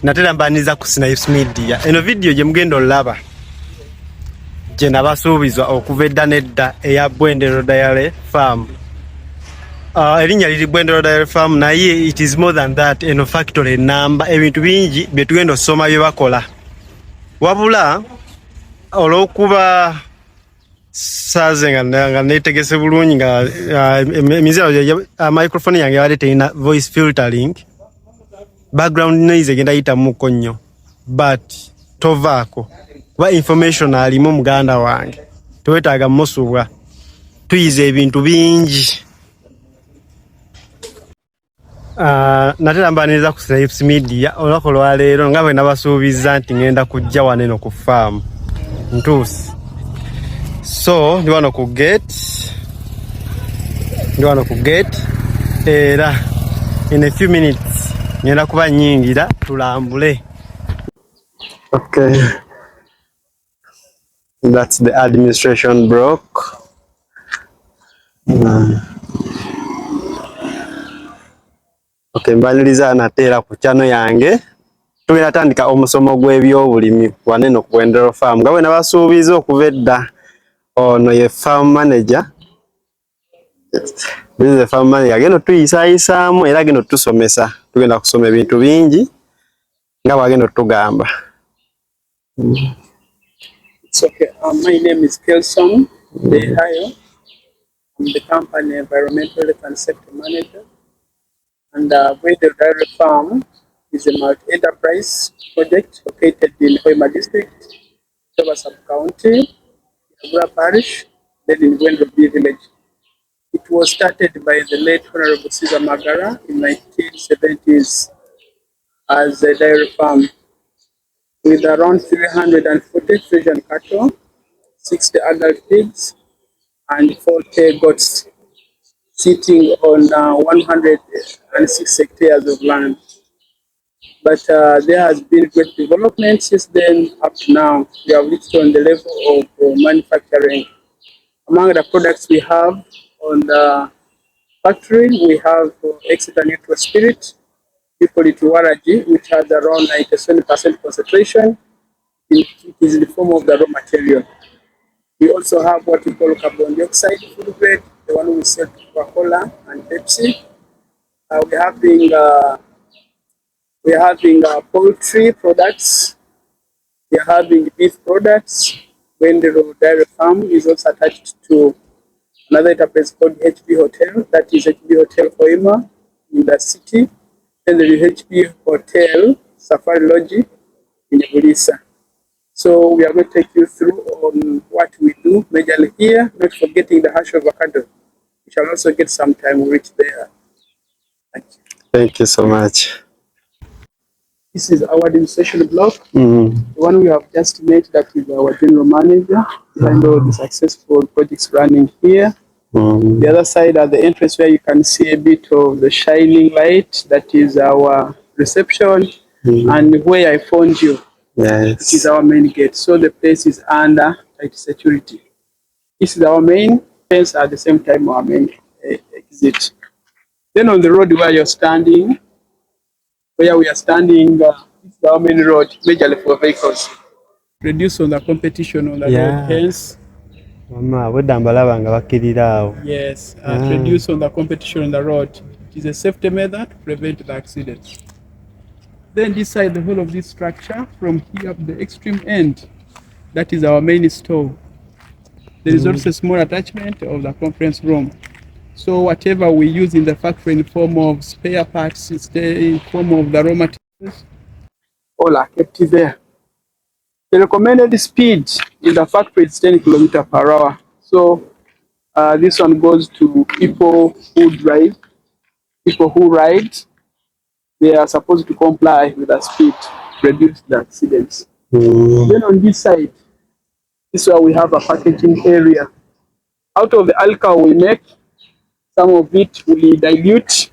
natera mbaniza ku Snipes Media. Eno video gye mugendo laba. Gye nabasuubizwa okuva edda nedda eya Bwendero Diary Farm. Erinnya liri Bwendero Diary Farm naye it is more than that. Eno factory number ebintu bingi bye tugenda osoma bye bakola. Wabula olwokuba saze nga netegese bulungi nga emizero microphone yange yali teina voice filtering. Background noise egenda yita muko nnyo, but tovaako kuba information alimu muganda wange tewetaaga musubwa tuyize ebintu bingi. Natera mbaniriza ku Snipes Media olwako lwaleero nga bwe nabasuubiza nti ngenda kujja waneno ku farm ntuusi. So ndi wano ku gate era in a few minutes ngenda kuba nyingira tulambule. Okay, that's the administration block. Okay, mbaliriza nateera ku channel yange tugenda tandika omusomo gw'ebyobulimi waneno ku Bwendero Farm nga bwe nabasuubiza okuva edda. Ono ye farm manager. This is the farm manager. Agenda tuyisayisaamu era agenda tusomesa. Tugenda kusoma ebintu bingi nga bwagenda tugamba. It's okay. My name is Kelson Dehayo. I'm the company environmental and safety manager. And Bwendero Diary Farm is a multi-enterprise project located in Hoima District, Toba Sub-County, Yagura Parish, then in Bwendero Village. It was started by the late Honorable Caesar Magara in 1970s as a dairy farm with around 340 Frisian cattle, 60 adult pigs, and 40 goats, sitting on 106 hectares of land. But there has been great development since then up to now. We have reached on the level of manufacturing. Among the products we have on the factory, we have Exeter Neutral Spirit, equally to Waraji, which has around 97% concentration. It is in the form of the raw material. We also have what we call carbon dioxide food grade, the one we sell to Coca-Cola and Pepsi. We're having poultry products. We're having beef products. Bwendero Diary Farm is also attached to another enterprise called HB Hotel. That is HB Hotel Hoima in the city. And the HB Hotel Safari Lodge in Bulisa. So we are going to take you through on what we do majorly here, not forgetting the hash avocado. We shall also get some time to reach there. Thank you. Thank you so much. This is our administration block. The one we have just met, that is our general manager, behind all the successful projects running here. The other side at the entrance where you can see a bit of the shining light, that is our reception. And where I found you, yes, it is our main gate. So the place is under tight security. This is our main fence, at the same time our main exit. Then on the road where you're standing, where we are standing, it's our main road, majorly for vehicles. Reduce on the competition on the road, hence. Yes, reduce on the competition on the road. It is a safety measure to prevent the accidents. Then this side, the whole of this structure, from here up the extreme end, that is our main store. There is also a small attachment of the conference room. So whatever we use in the factory in form of spare parts, in form of the raw materials, all are kept there. The recommended speed in the factory is 10 km per hour. So this one goes to people who drive, people who ride. They are supposed to comply with the speed to reduce the accidents. Then on this side, this is where we have a packaging area. Out of the alcohol we make, some of it we dilute,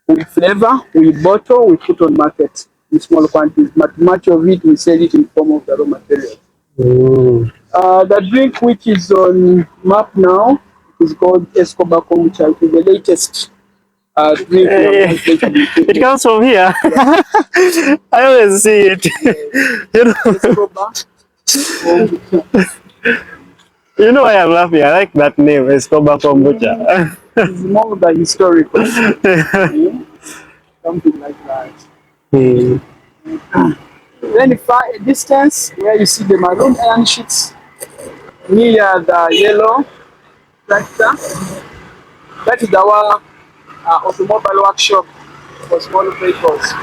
we flavor, we bottle, we put on market in small quantities. But much of it we sell it in form of the raw material. The drink which is on map now is called Escobar Kombucha. It is the latest drink your It comes from here. I always see it. You know why I'm laughing? I like that name, Escobar Kombucha. It's more the historical. Something like that. Hmm. Then far a distance where you see the maroon iron sheets near the yellow tractor, that is our automobile workshop for small vehicles.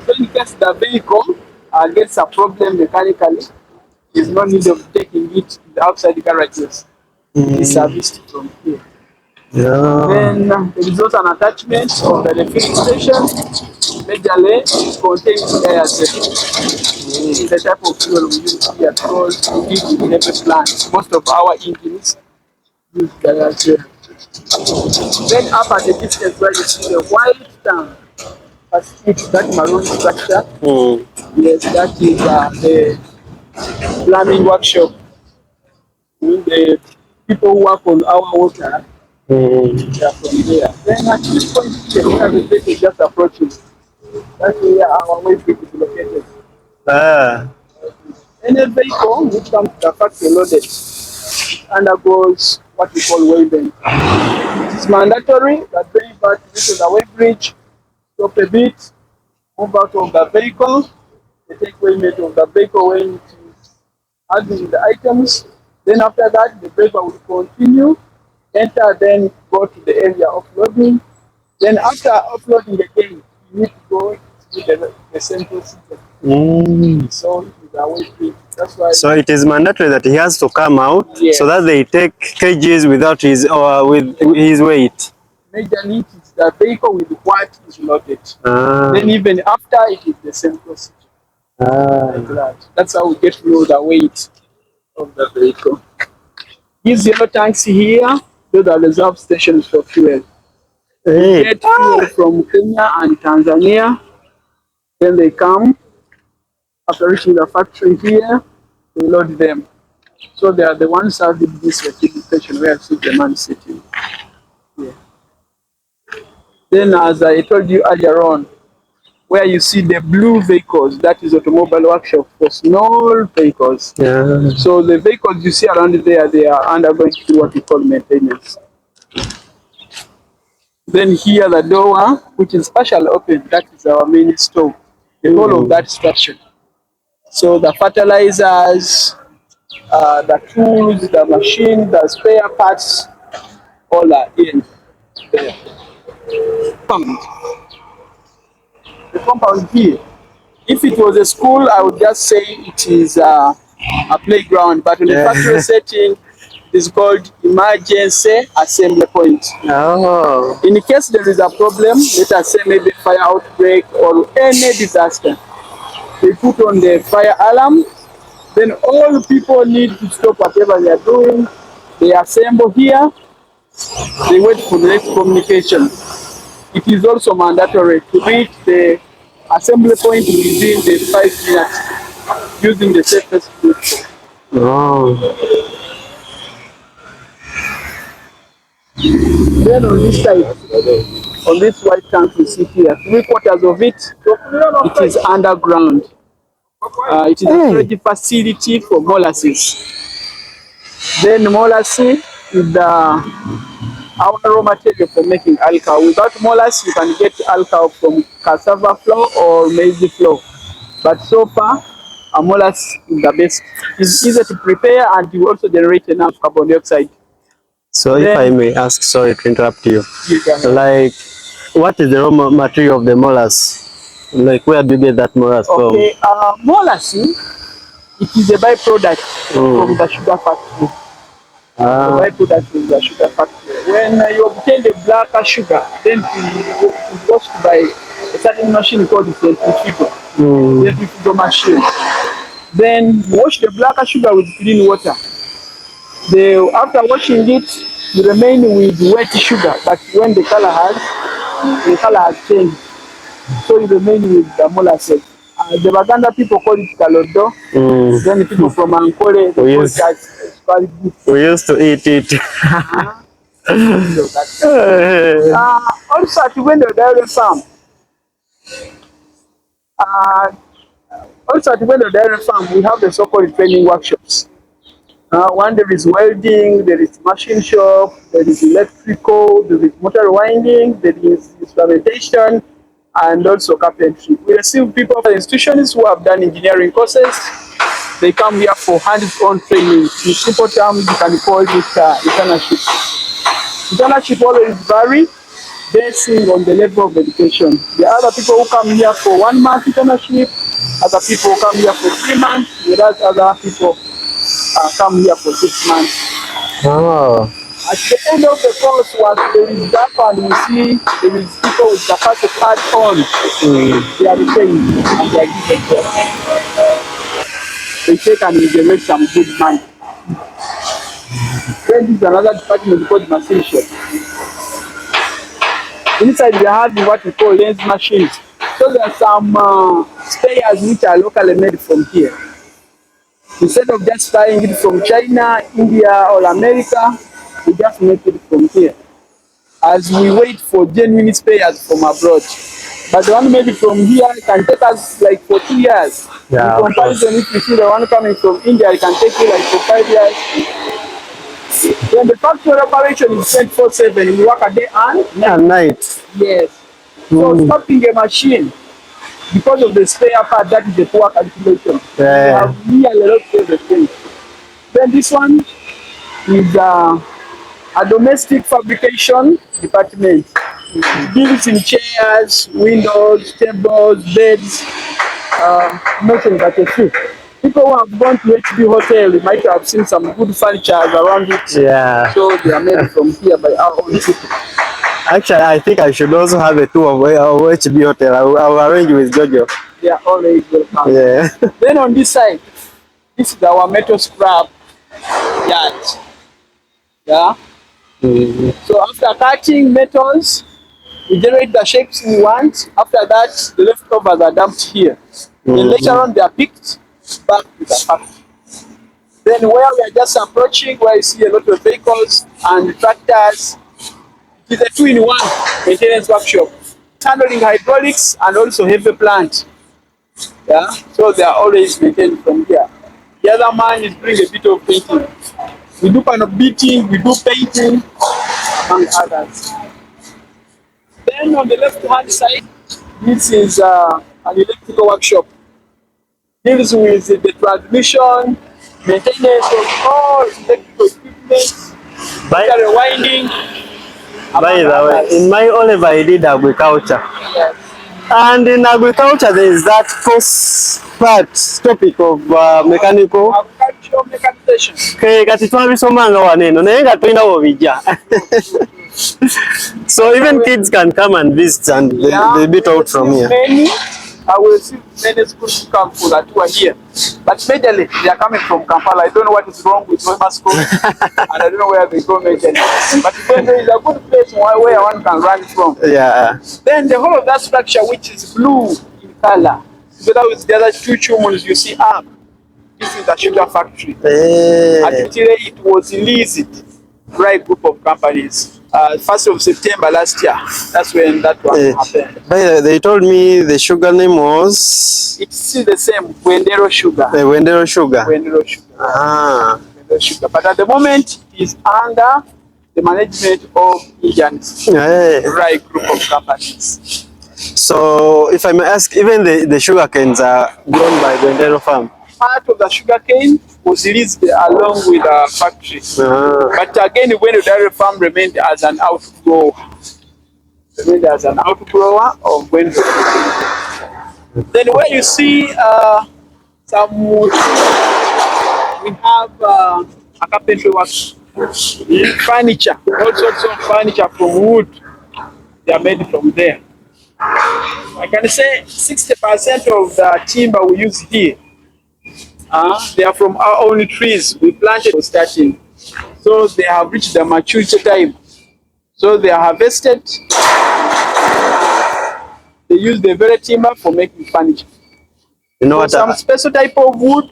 So in case the vehicle gets a problem mechanically, there's no need of taking it to the outside garages. It's serviced from here. Yeah. Then there is also an attachment of the refilling station. Majorly it contains airtel. The type of fuel we use here because we use in every plant. Most of our engines use airtel. Then up at the distance where you see the white tank, that maroon structure, yes, that is the plumbing workshop. The people who work on our water, they are from there. Then at this point, we have a vehicle just approaching. That's where our way is located. Any vehicle which comes to the factory loaded undergoes what we call weighing. It is mandatory that very part reaches the weight bridge, stop a bit, move out of the vehicle, they take weight of the vehicle when it is handling the items. Then after that, the driver will continue, enter, then go to the area of loading. Then after uploading again, you need to go to the central system. So it is a weight bridge. That's why. So it is mandatory that he has to come out, Yes. so that they take kgs without his or with his weight. Majorly it is the vehicle with what is loaded. Then even after it is the same procedure. Like that. That's how we get to know the weight of the vehicle. These yellow tanks here, those are reserve stations for fuel. We get fuel from Kenya and Tanzania. Then they come, after reaching the factory here, they load them. So they are the ones serving this refilling station where I see the man sitting. Yeah. Then as I told you earlier on, where you see the blue vehicles, that is automobile workshop for small vehicles. Yeah. So the vehicles you see around there, they are undergoing what we call maintenance. Then here the door, which is partially open, that is our main store. The whole of that structure. So the fertilizers, the tools, the machine, the spare parts, all are in there. The compound here, if it was a school, I would just say it is a playground, but in the factory setting, it is called emergency assembly point. Oh. In case there is a problem, let us say maybe fire outbreak or any disaster, they put on the fire alarm, then all people need to stop whatever they are doing, they assemble here, they wait for the next communication. It is also mandatory to reach the assembly point within the 5 minutes using the safest route. Then on this side, on this white tank you see here, 3/4 of it is underground. It is a storage facility for molasses. Then molasses is our raw material for making alcohol. Without molasses, you can get alcohol from cassava flour or maize flour. But so far, molasses is the best. It's easy to prepare and you also generate enough carbon dioxide. So if I may ask, sorry to interrupt you, like what is the raw material of the molasses? Like where do you get that molasses from? Okay, molasses, it is a byproduct from the sugar factory. The byproduct from the sugar factory. When you obtain the black sugar, then it is washed by a certain machine called the centrifugal machine. Then you wash the black sugar with clean water. After washing it, you remain with wet sugar, but when the color has changed, so you remain with the molasses. The Baganda people call it kalodo. Then the people from Ankole, they call it we used to eat it. Also at Bwendero Diary Farm, uh, we have the so-called training workshops. One, there is welding, there is machine shop, there is electrical, there is motor winding, there is instrumentation, and also carpentry. We receive people from institutions who have done engineering courses. They come here for hands-on training. In simple terms, you can call it internship. Internship always vary basing on the level of education. There are other people who come here for 1 month internship, other people come here for 3 months, whereas other people come here for 6 months. Oh. At the end of the course, once there is gap and we see there is people with capacity to add on, they are retained and they are given job. They take and generate some good money. Then this is another department called machine shop. Inside we have what we call lens machines. So there are some spares which are locally made from here. Instead of just buying it from China, India, or America, we just make it from here. As we wait for genuine spares from abroad. But the one made from here can take us like for 2 years. Yeah, in comparison, if you see the one coming from India, it can take you like for 5 years. When the factory operation is 24/7, we work a day and night. Yes. So stopping a machine because of the spare part, that is the poor calculation. Yeah. We have nearly a lot of everything. Then this one is a domestic fabrication department. It deals in chairs, windows, tables, beds, nothing but a few. People who have gone to HB Hotel, you might have seen some good furniture around it. Yeah. So they are made from here by our own people. Actually, I think I should also have a tour of HB Hotel. I'll arrange with Jojo. They are always welcome. Yeah. Then on this side, this is our metal scrap yard. Yeah. So after cutting metals, we generate the shapes we want. After that, the leftovers are dumped here. Then later on, they are picked back to the factory. Then where we are just approaching, where you see a lot of vehicles and tractors, it is a 2-in-1 maintenance workshop, handling hydraulics and also heavy plant. Yeah, so they are always maintained from here. The other man is doing a bit of painting. We do kind of beating, we do painting, among others. Then on the left-hand side, this is an electrical workshop. Deals with the transmission, maintenance of all electrical equipment, battery winding. By the way, in my Oliver, I did agriculture. Yes. And in agriculture, there is that course topic of mechanical. Agricultural mechanization. Kati twabisomanga waneno naye nga tulina wobijja. So even kids can come and visit and they be taught from here. I will see many schools come for that tour here. But majorly, they are coming from Kampala. I don't know what is wrong with Hoima School. And I don't know where they go majorly. But Bwendero is a good place where one can run from. Yeah. Then the whole of that structure, which is blue in color, together with the other two chumons you see up, this is the sugar factory. Until it was leased by a group of companies. 1st of September last year. That's when that one happened. They told me the sugar name was... It's still the same, Bwendero Sugar. Bwendero Sugar. Bwendero Sugar. Bwendero Sugar. But at the moment, it is under the management of Indians, right group of companies. So, if I may ask, even the sugar canes are grown by Bwendero Farm? Part of the sugar cane was leased along with the factory. But again, Bwendero Diary Farm remained as an outgrower. Of Bwendero. Then where you see some wood, we have a carpentry work. Furniture, all sorts of furniture from wood, they are made from there. I can say 60% of the timber we use here, they are from our own trees. We planted for starting. So they have reached the maturity time. So they are harvested. They use the very timber for making furniture. You know what? Some special type of wood,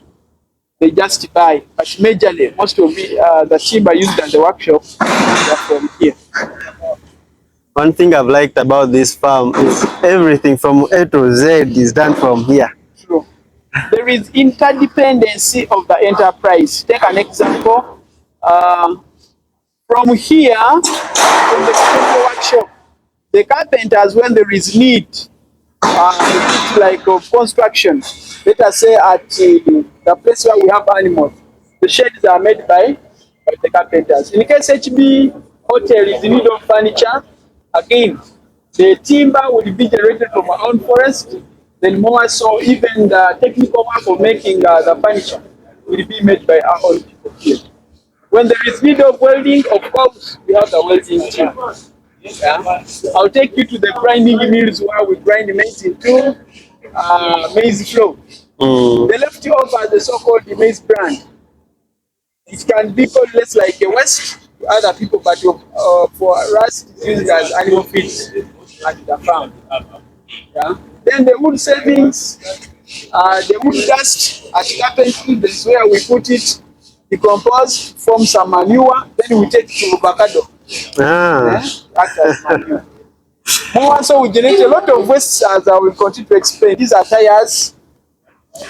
they just buy. But majorly, most of the timber used at the workshop are from here. One thing I've liked about this farm is everything from A to Z is done from here. True. There is interdependency of the enterprise. Take an example. From here, from the carpenter workshop, the carpenters, when there is need, like of construction, let us say at the place where we have animals, the sheds are made by the carpenters. In case HB hotel is in need of furniture, again, the timber will be generated from our own forest, then more so even the technical work of making the furniture will be made by our own people here. When there is need of welding, of course, we have the welding team. Yeah. I'll take you to the grinding mills where we grind maize into maize flour. The leftover, the so-called maize bran, it can be called less like a waste to other people, but for us, it's used as animal feed at the farm. Yeah. Then the wood savings, the wood dust at carpentry, this is where we put it, decompose, form some manure, then we take it to avocado. Act as manure. More so, we generate a lot of waste, as I will continue to explain. These are tires.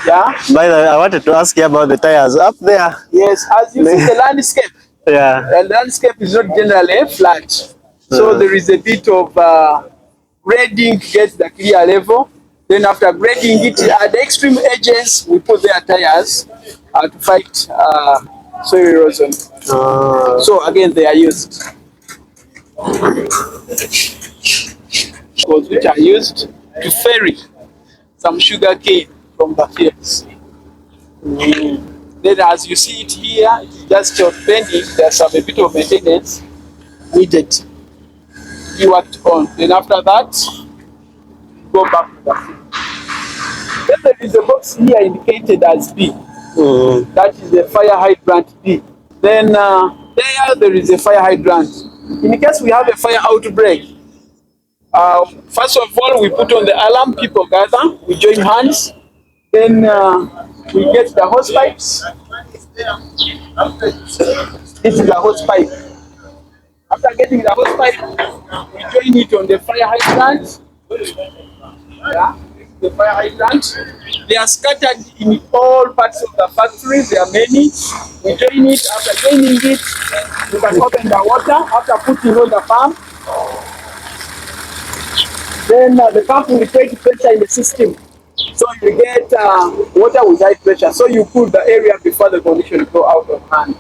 Yeah. By the way, I wanted to ask you about the tires up there. Yes, as you see the landscape. Yeah. The landscape is not generally flat. So there is a bit of grading to get the clear level. Then after grading it at the extreme edges, we put their tires to fight soil erosion. So again, they are used. Which are used to ferry some sugar cane from the fields. Then as you see it here, it's just bending. There's a bit of maintenance needed to be worked on. Then after that, go back to the field. Then there is a box here indicated as B. That is the fire hydrant B. Then there is a fire hydrant. In case we have a fire outbreak, first of all, we put on the alarm, people gather, we join hands, then we get the hose pipes. This is the hose pipe. After getting the hose pipe, we join it on the fire hydrant. Yeah, the fire hydrant. They are scattered in all parts of the factory. There are many. We join it. After joining it, we can open the water. After putting on the pump, then the pump will create pressure in the system. So you get water with high pressure. So you cool the area before the condition go out of hand.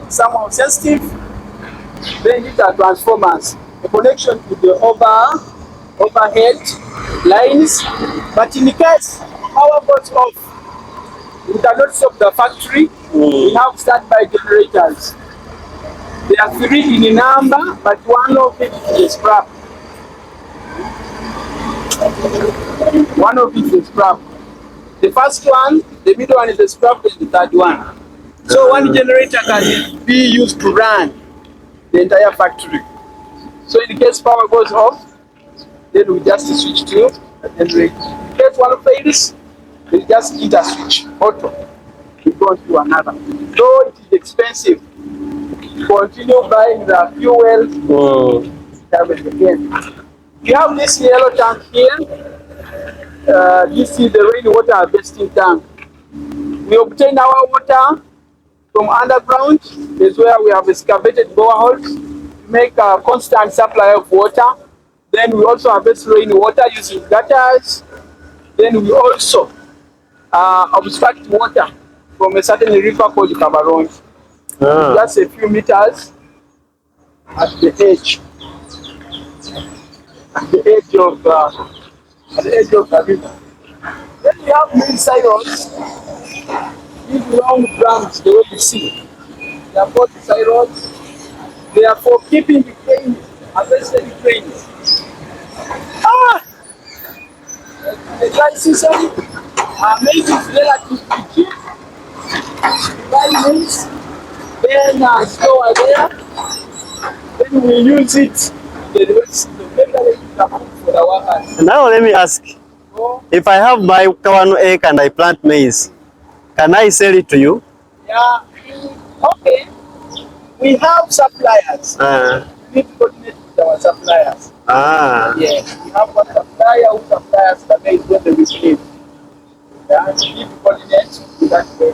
Somehow sensitive, then these are transformers. A connection to the overhead lines, but in case power goes off, we cannot stop the factory. We have standby generators. There are 3 in number, but one of it is scrap. One of it is scrap. The first one, the middle one is the scrap, and the third one. So one generator can be used to run the entire factory. So in case power goes off, then we just switch to the generator. In case one fails, we just hit a switch, auto. We go to another. Though it is expensive, continue buying the fuel. Again. We have this yellow tank here. This is the rainwater harvesting tank. We obtain our water from underground. This is where we have excavated boreholes to make a constant supply of water. Then we also harvest rainwater using gutters. Then we also obstruct water from a certain river called Kabarongi. Just a few meters at the edge. At the edge of the river. Then we have many silos. These long drums, the way you see. They are called silos. They are for keeping the grains, harvested grains. The dry season, Maize is relatively cheap. Buy maize, then store there. Then we use it. The rest, the better for the workers. Now let me ask, So, if I have my 1 acre and I plant maize, can I sell it to you? yeah, okay. We have suppliers. We need to coordinate with our suppliers. Yes, we have one supplier who supplies the maize when they receive. Yeah, we need to coordinate with that way.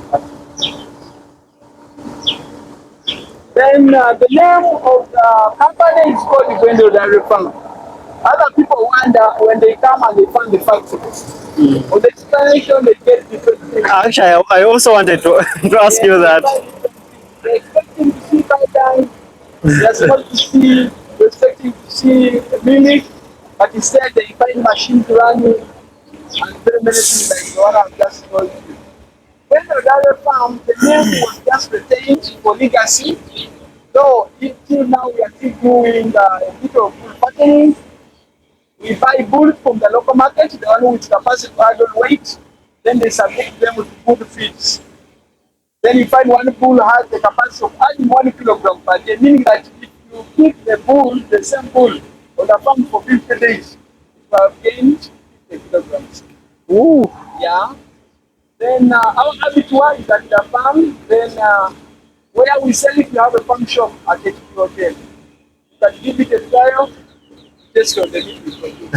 Then the name of the company is called Bwendero Diary Farm. Other people wonder when they come and they find the factory. On the explanation they get different things. Actually, I also wanted to, to ask you that. They're expecting to see python, they're expecting to see mimic, but instead they find machines running and very many things like the one I've just told you. When the Diary Farm, the name was just retained for legacy. So till now we are still doing a bit of bull fattening. We buy bulls from the local market, the one with capacity to handle weight. Then they subject them with good feeds. Then you find one bull has the capacity of adding 1 kilogram per day, meaning that if you keep the bull, the same bull, on the farm for 50 days, you have gained 50 kilograms. Ooh. Yeah. Then our abattoir is at the farm. Then where we sell it, we have a farm shop at HQ Hotel. You can give it a trial, taste of the meat we produce.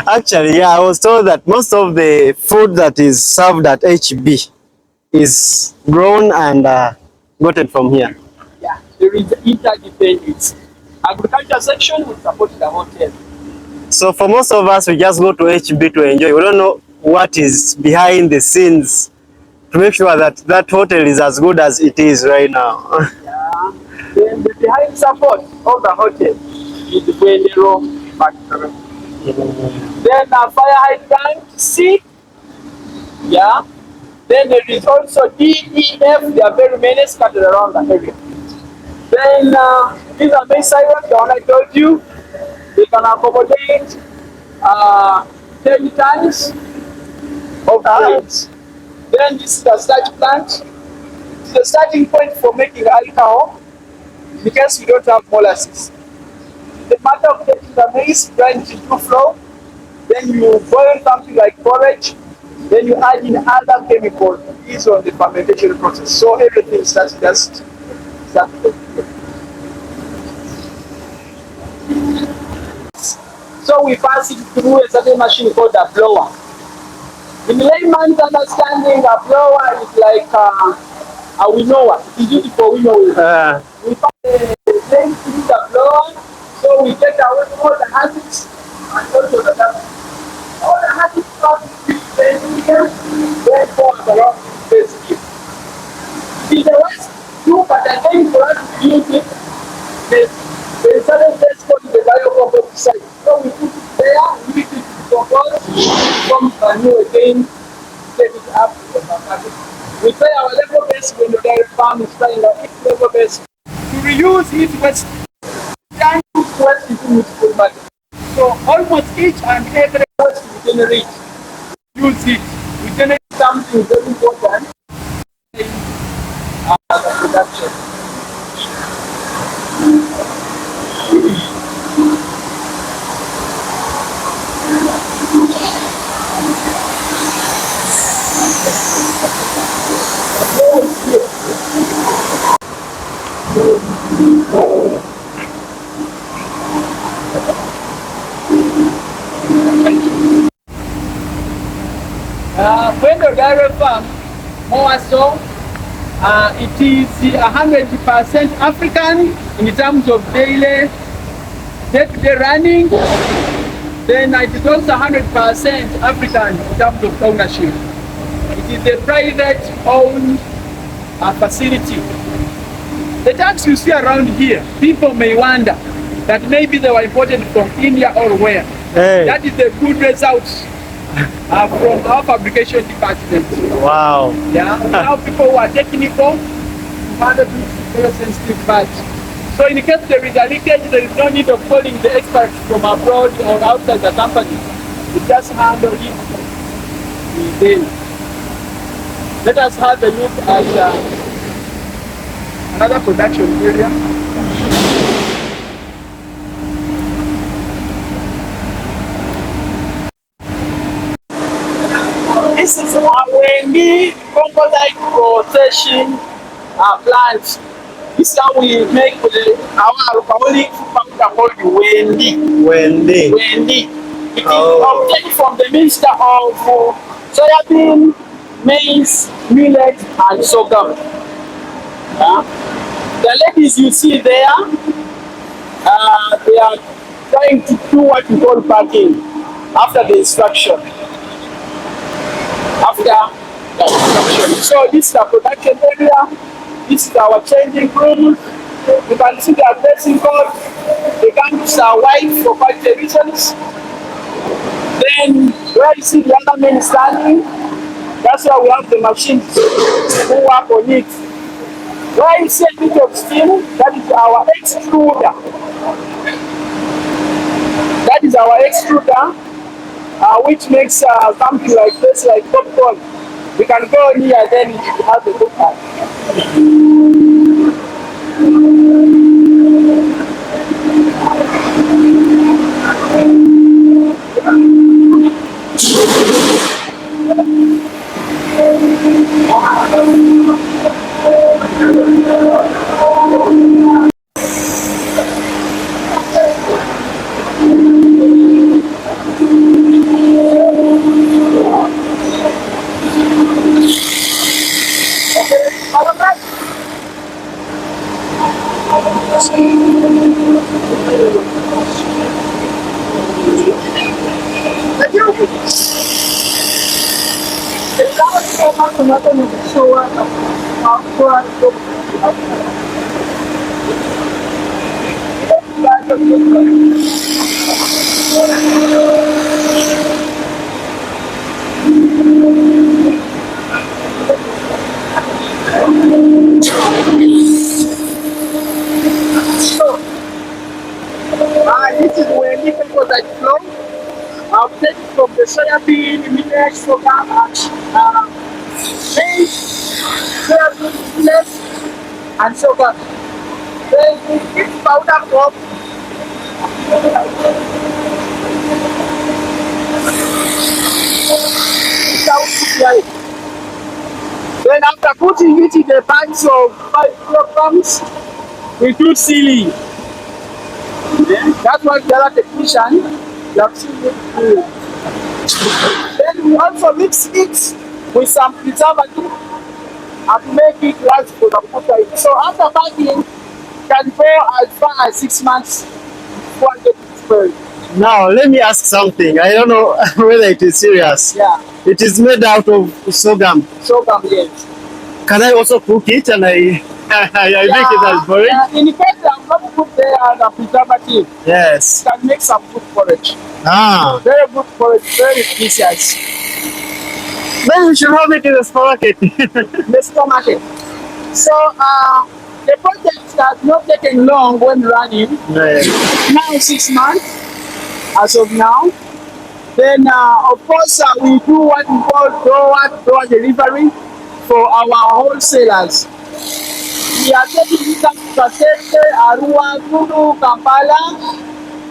Actually, yeah, I was told that most of the food that is served at HB is grown and gotten from here. Yeah, there is interdependence. Agriculture section will support the hotel. So for most of us, we just go to HB to enjoy. We don't know what is behind the scenes to make sure that that hotel is as good as it is right now. Yeah. Then the behind support of the hotel is the Bwendero factory. Then fire hydrant C. Yeah. Then there is also D, E, F. There are very many scattered around the area. Then these are main sirens, the one I told you. They can accommodate 10 tons of grains. Then this is the starch plant. It's the starting point for making alcohol in case you don't have molasses. The matter of taking the maize, grind it into flour, then you boil something like porridge, then you add in other chemicals based on the fermentation process. So everything starts just starting. So we pass it through a certain machine called a blower. In layman's understanding, a blower is like a winnower. It is used for winnowing. We pass the flame through the blower, so we get away all the hazards and also the dust. All the hazards start with the here, then forms around the space. It is the worst too, but again for us to use it, there is certain test called the biocomposite site. So we put it there, we mix it with compost, comes manure again, set it up to the market. We try our level best when the dairy farm is trying our level best to reuse it waste. Trying to waste into multiple market. So almost each and every waste we generate, use it. We generate something very important in the production. Bwendero Diary Farm, more so, it is 100% African in terms of daily day-to-day running. Then it is also 100% African in terms of ownership. It is a private-owned facility. The tanks you see around here, people may wonder that maybe they were imported from India or where. Hey. That is the good results from our fabrication department. Wow. Yeah. Now people who are technical, handle very sensitive parts. So in case there is a leakage, there is no need of calling the experts from abroad or outside the company. We just handle it Then let us have a look at another production area. This is our Bwendero composite protection plant. This is how we make our alcoholic powder called Wendy. It is obtained from the mixture of soybean, maize, millet, and sorghum. The ladies you see there, they are trying to do what we call packing after the instruction. So this is the production area. This is our changing room. You can see the dressing code. The gangs are white for quality reasons. Then where you see the other men standing, that's where we have the machines who work on it. Where you see a bit of steam, that is our extruder. Which makes something like this, like popcorn. We can go in here, then you have the popcorn. This is where the composite flow. I'll take it from the soybean, millet, sorghum, and maize, millet, and sorghum. Then we keep powder crop. Then after putting it in the bags of 5 kilograms, we do sealing. That's what the other technician, you have seen it do. Then we also mix it with some preservative and make it last for the water. So after packing, can go as far as 6 months before it gets spoiled. Now, let me ask something. I don't know whether it is serious. Yeah. It is made out of sorghum. Sorghum, yes. Can I also cook it and I make it as porridge? In the case I'm not put there the preservative, Yes. you can make some good porridge. Ah. Very good porridge, very delicious. Then we should have it in the supermarket. The supermarket. So the project has not taken long when running. Yes. Now 6 months as of now. Then of course we do what we call door delivery for our wholesalers. We are taking it up to Kasese, Arua, Gulu, Kampala.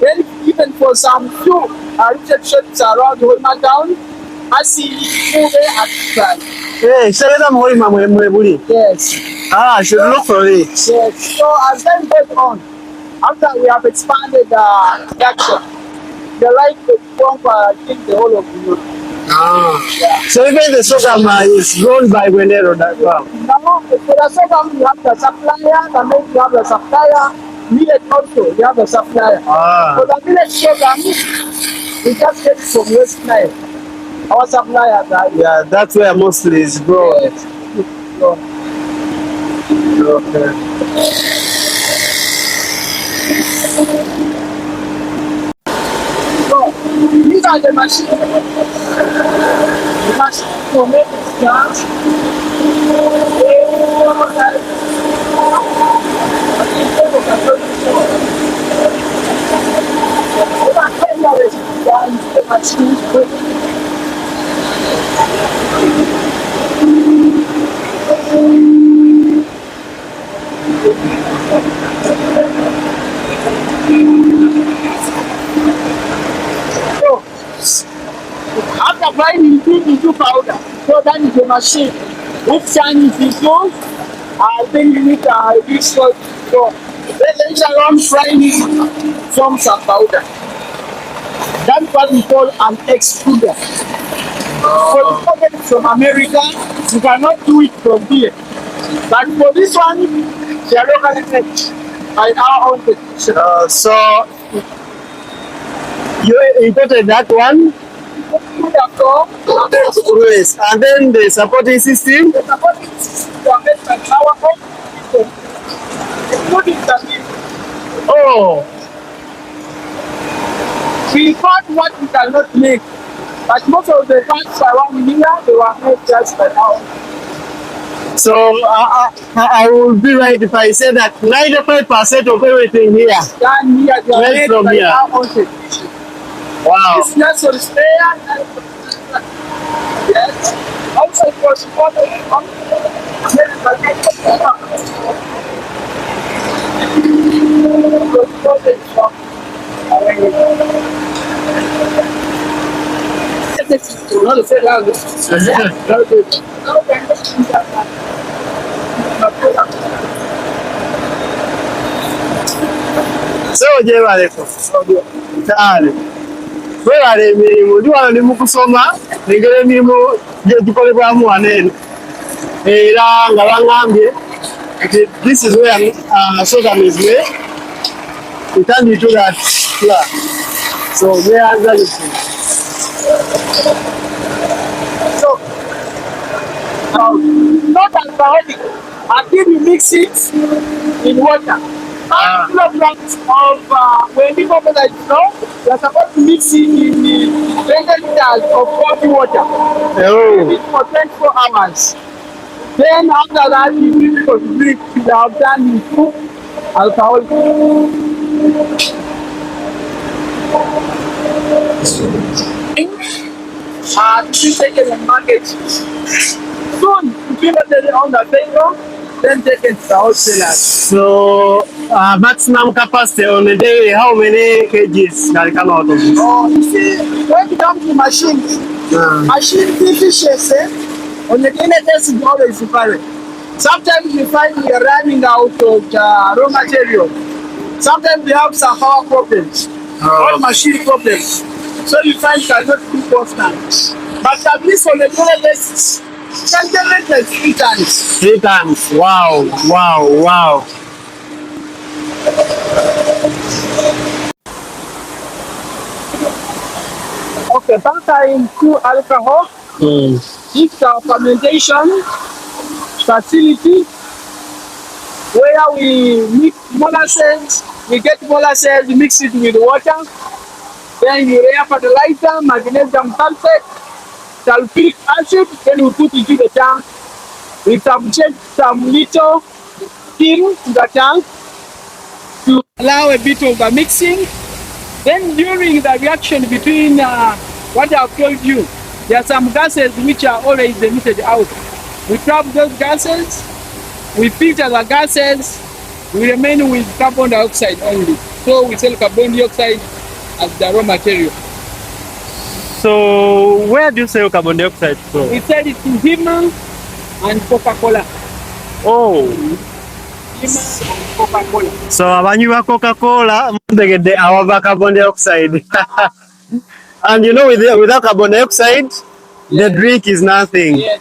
Then even for some few receptions around Hoima town, Asili, Mube, and Trai. Hey, Sarada Hoima Mwebuli. Yes. Ah, I should look for it. Yes. So as time goes on, after we have expanded the production, the right to pump the whole of the world. Ah. Yeah. So even the sorghum is grown by Bwendero Diary Farm. Now, for the sorghum, you have the supplier, the milk, you have the supplier, millet also, you have the supplier. Ah. For the millet sorghum, we just get it from West Nile. Our supplier, yeah, that's where mostly is grown. Yes. Okay. So, these are the machines. The machine to make it start. grind into powder. So that is the machine. Which time is used, then you need this salt. So then later on frying it forms a powder. That's what we call an extruder. So you get it from America, you cannot do it from here. But for this one, they are locally made by our own technician. So you imported that one? Yes. And then the supporting system? The supporting system are made by our own people, including the people. Oh, We import what we cannot make. But most of the parts around here, they were made just by our own. so I will be right if I say that 95% of everything here. Done here, they are Right made from by here. our own technician. Wow. It's just for spare and yes. Also for support So gyebaleko tale webala emirimu ndi wano ndi mu kusoma engeri emirimu gyegikolebwamu wano eno era nga baŋŋambye nti this is where Sodom is made. We turn you to that flour. So where are the so not alcoholic until you mix it in water. Kilograms of when people like no, you are supposed to mix it in 20 liters of coffee water. Leave it for 24 hours. Then after that, you need to drink. You have done with alcohol. To be taken in market. Soon, you give it on the table, then take it to the wholesalers. So maximum capacity on a day, how many kgs can come out of this? Oh, you see, when it comes to machines, machine efficiency on the daily basis is always different. Sometimes you find you're running out of raw material. Sometimes we have some power problems, or machine problems. So you find you cannot be constant. But at least on a daily basis, can generate like 3 times. 3 times. Wow, wow, wow. Okay, sometimes through alcohol, it's a fermentation facility where we mix molasses, we get molasses, we mix it with water, then you layer fertilizer, magnesium sulfate, sulfuric acid, then we put it in the tank. We subject some little steam to the tank to allow a bit of mixing. Then during the reaction between what I've told you, there are some gases which are always emitted out. We trap those gases, we filter the gases, we remain with carbon dioxide only. So we sell carbon dioxide as the raw material. So where do you sell carbon dioxide from? We sell it to Hoima and Coca-Cola. Oh. Hoima and Coca-Cola. So abanywi ba Coca-Cola mutegedde awava carbon dioxide. And you know without carbon dioxide, the drink is nothing. Yes,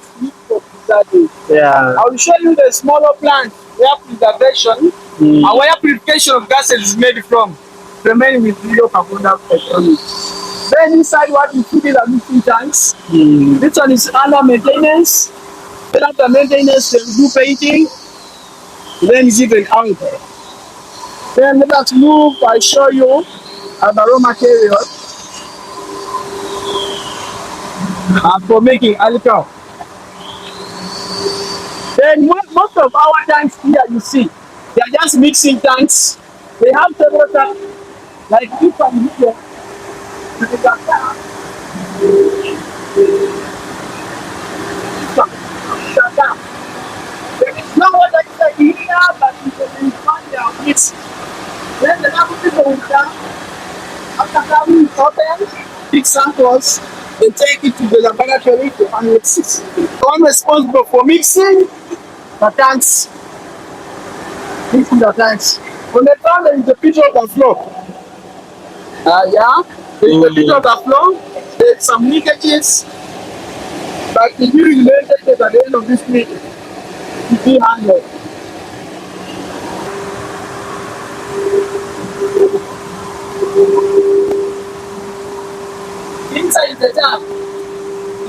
exactly. Yeah. I will show you the smaller plant where preservation and where purification of gases is made from. Remain with zero carbon dioxide only. Then inside what we put is a mixing tanks. This one is under maintenance. Then after maintenance, they do painting. Then it's even out. Then let us move. I show you the raw material for making alcohol. Then most of our tanks here, you see, they are just mixing tanks. They have several tanks, like this one here. There is no water inside here, but you can find their mix. Then the other people will come. After coming open, big samples, They take it to the laboratory and mix it. The one responsible for mixing the tanks. Mixing the tanks. On the ground, there is a picture of the floor. Yeah, there is a picture of the floor. There's some leakages. But if you related at the end of this meeting, it will be handled. Inside the tank,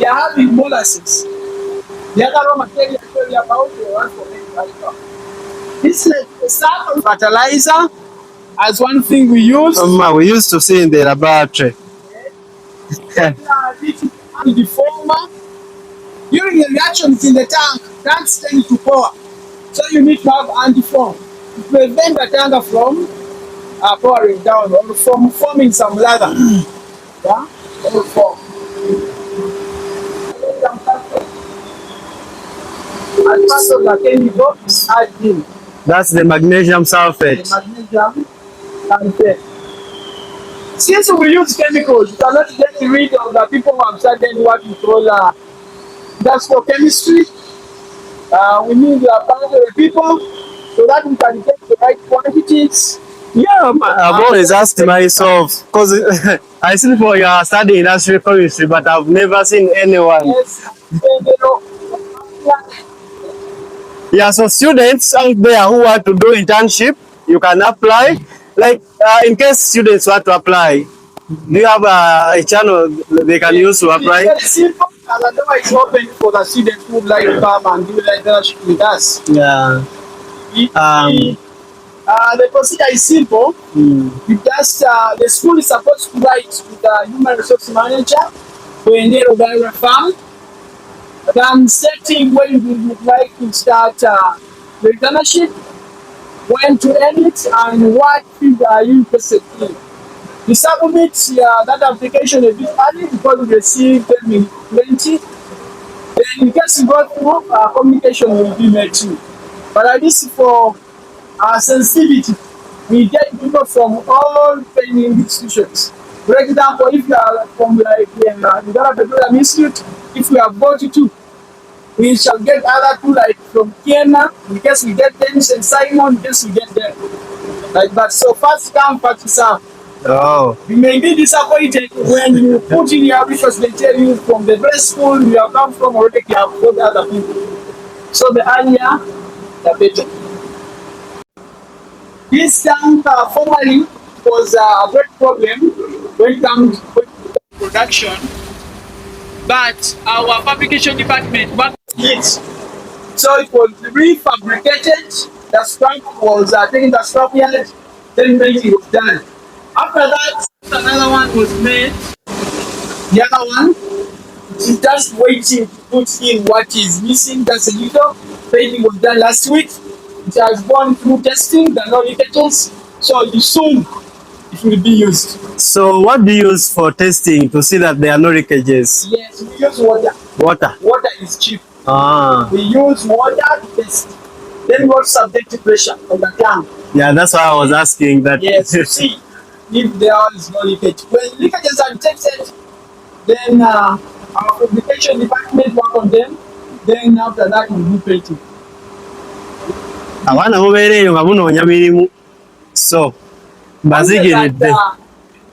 you have the molasses. The other raw material I told you about, the one for agriculture. This is some fertilizer as one thing we use. We used to see in the laboratory. The deformer. During the reactions in the tank, tanks tend to pour. So you need to have anti-foam to prevent the tank from pouring down or from forming some lather. Yeah? Or form. As part of the chemical, add in. That's the magnesium sulfate. The magnesium sulfate. Since we use chemicals, we cannot get rid of the people who have started what we call industrial chemistry. We need the people so that we can get the right quantities. Yeah, I've always asked myself, because I see for you are studying industrial chemistry, but I've never seen anyone. Yes. Yeah, so students out there who want to do internship, you can apply. Like, in case students want to apply, do you have a channel they can use to apply? It's very simple, and I know it's open for the students who would like to come and do the internship with us. Yeah. The procedure is simple. You just, the school is supposed to write with the human resource manager, Bwendero Diary Farm, then setting when you would like to start the internship, when to end it, and what field are you interested in. You submit that application a bit early because you receive them in plenty. Then in case you go through, communication will be made too. But at least for sensitivity, we get people from all training institutions. For example, if you are from like the Ghana Petroleum Institute, if we have got to, we shall get other two like from Kenya, in case we get them, and Simon, in case we get them. Like that. So first come, first serve. Oh. You may be disappointed when you put in your because they tell you from the best school you have come from already you have got other people. So the earlier, the better. This tank formerly was a great problem when it comes to production, but our fabrication department worked it. So it was refabricated, the scrap was taken to the scrap yard, then it was done. After that, another one was made. The other one is just waiting to put in what is missing. That's a little. Painting was done last week. It has gone through testing, the no leakages. So soon it will be used. So what do you use for testing to see that there are no leakages? Yes, we use water. Water? Water is cheap. We use water to test. Then we also subject to pressure on the tank. Yeah, that's why I was asking that. Yes, you see. If there is no leakage. When leakages are detected, then our fabrication department work on them. Then after that, we do painting. Abana mubeereyo nga munoonya mirimu, so bazigiridde.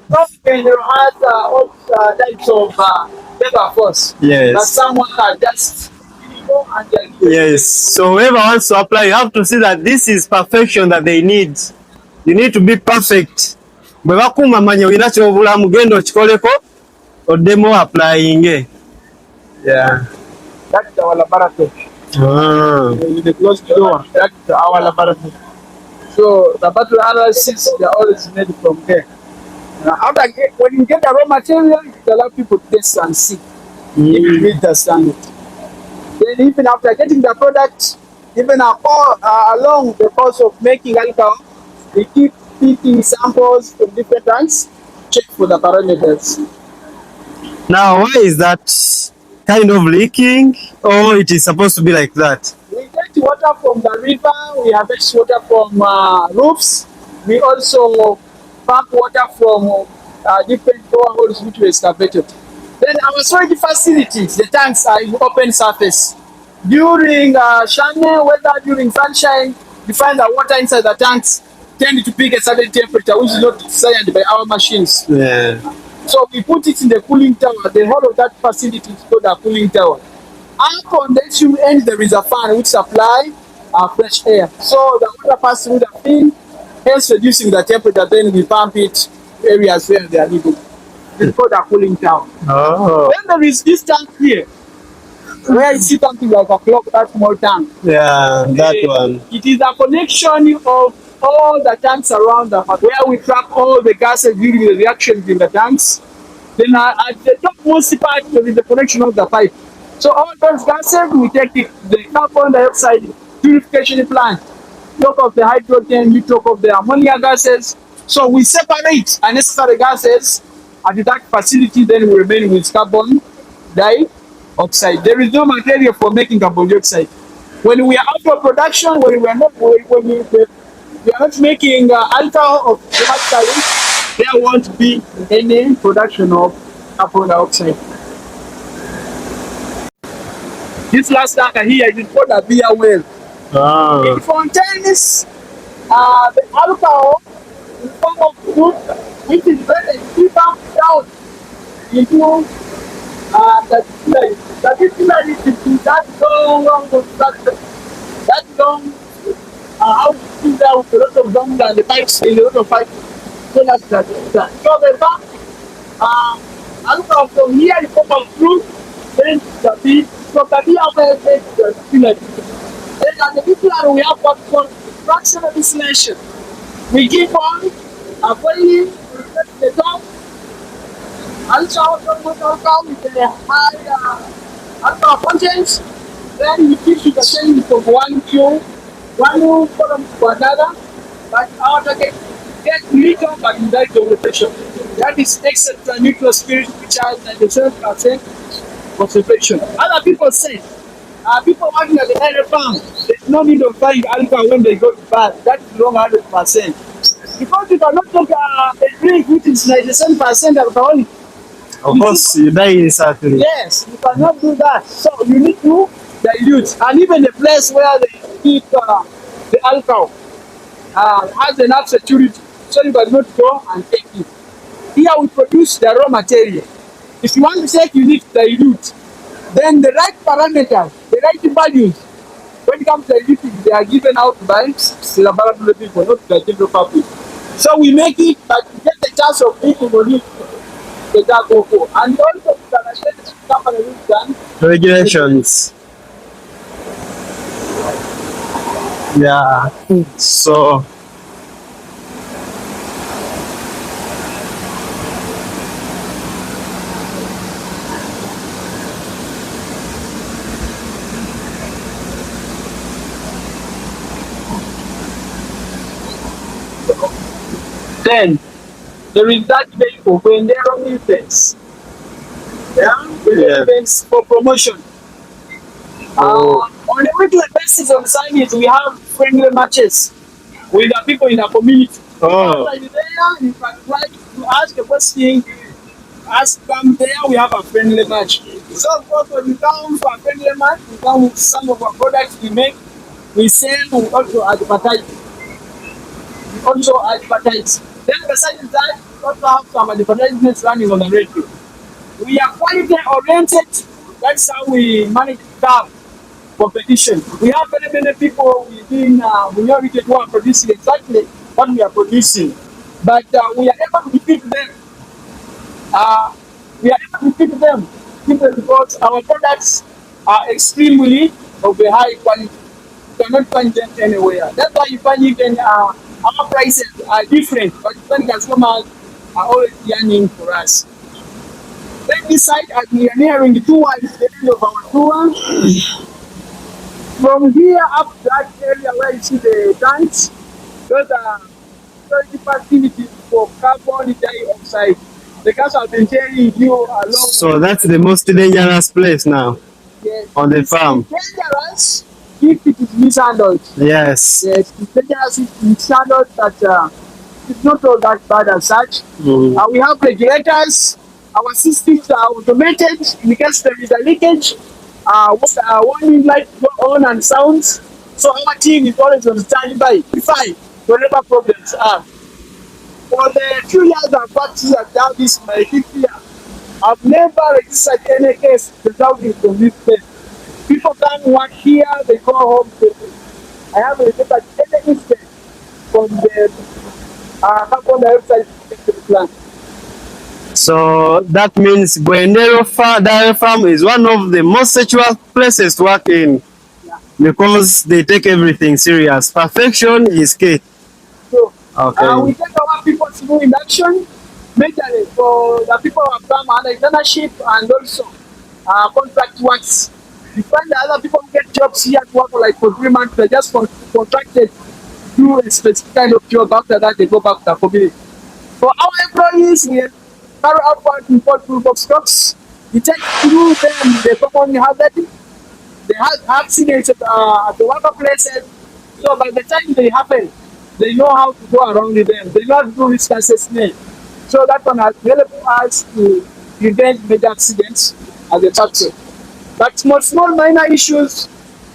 Bwendero has all types of labor force. Yes. But someone are just yes. So whoever wants to apply, you have to see that this is perfection that they need. You need to be perfect. Bwe bakuuma manya olina ky'obulamu genda okikoleko oddemu applying. Yeah. That's our laboratory. With the closed door, that's our laboratory. So the battle analysis, they are always made from there. After when you get the raw material, you allow people to test and see if you meet the standard. Then even after getting the product, even along the course of making alcohol, we keep picking samples from different tanks, check for the parameters. Now, why is that kind of leaking, or it is supposed to be like that? We get water from the river, we harvest water from roofs, we also pump water from different boreholes which we excavated. Then our storage facilities, the tanks are in open surface. During shine weather, during sunshine, you find that water inside the tanks tend to peak a certain temperature, which is not designed by our machines. Yeah. So we put it in the cooling tower. The whole of that facility is called a cooling tower. Up on the extreme end, there is a fan which supply fresh air. So the water passes through the fin, hence reducing the temperature. Then we pump it to areas where they are needed. It's called a cooling tower. Oh. Then there is this tank here, where you see something like a clock, that small tank. Yeah, that one. It is a connection of all the tanks around the farm, where we track all the gases during the reactions in the tanks. Then at the topmost part, there is the connection of the pipe. So all those gases, we take the carbon dioxide purification plant, talk of the hydrogen, we talk of the ammonia gases. So we separate unnecessary gases at that facility, then we remain with carbon dioxide. There is no material for making carbon dioxide. When we are out of production, when we are not making alcohol automatically, there won't be any production of carbon dioxide. This last tanker here is called a beer well. Oh. It contains the alcohol in form of fruit, which is very deep down into the distillery. The distillery is that long out there with a lot of gums and the pipes in a lot of pipes. So that's that. So the alcohol from here in form of fruit, then the beer. So the beer well takes the distillery. Then at the distillery we have what we call fractional distillation. We keep on boiling the top. Alcohol with a high alcohol content. Then we keep it changing from one column to another. But our target get little but in that concentration. That is extra neutral spirit which has 97% concentration. Other people say, people working at the dairy farm, there's no need of buying alcohol when they go to bar. That is wrong 100%. Because you cannot take a drink which is 97% alcoholic. Of course, you die instantly. Yes, you cannot do that. So you need to dilute. And even the place where they keep the alcohol has enough security, so you cannot go and take it. Here we produce the raw material. If you want to take, you need to dilute. Then the right parameters, the right values, when it comes to diluting, they are given out by the laboratory people, not the general public. So we make it, but we get the chance of making money. And also, the company is done. Regulations. Yeah. So. Then there is that day for Bwendero events. Events for promotion. On a weekly basis on Sundays, we have friendly matches with the people in the community. Oh. There, you can try to ask a question. Ask them there, we have a friendly match. So, of course, when you come for a friendly match, we come with some of our products we make, we sell, we also advertise. Then besides that, we also have some advertisements running on the radio. We are quality oriented. That's how we manage to have competition. We have very many people within minority who are producing exactly what we are producing. But we are able to defeat them. Simply because our products are extremely of a high quality. You cannot find them anywhere. That's why you find even our prices are different, but when customers are always yearning for us. Then this side, as we are nearing the tour, is the end of our tour. From here up to that area where you see the tanks, those are storage facilities for carbon dioxide. The gas have been carrying you along. So that's the most dangerous place now. Yes, on the farm. It's dangerous if it is mishandled. Yes. Yes, it's dangerous if it's mishandled, but it's not all that bad as such. We have regulators Our systems are automated in case there is a leakage. What warning light go on and sounds. So our team is always on standby. Fine, whenever problems are. For the few years I've worked here, now this is my fifth year. I've never registered any case resulting from this place. People come work here, they go home. I haven't registered any incident from the carbon dioxide plant. So that means Bwendero Diary Farm is one of the most secure places to work in because they take everything serious. Perfection is key. So Okay. we take our people through induction, majorly for the people who have come under internship and also contract works. We find the other people who get jobs here to work for like for 3 months, they're just contracted to do a specific kind of job. After that, they go back to the community. For our employees, we carry out work in 4 group of stocks. We take through them the common hazard. They have accidents at the workplaces. So by the time they happen, they know how to go around with them. They know how to do risk assessment. So that one has helped us to prevent major accidents as a factor. But small minor issues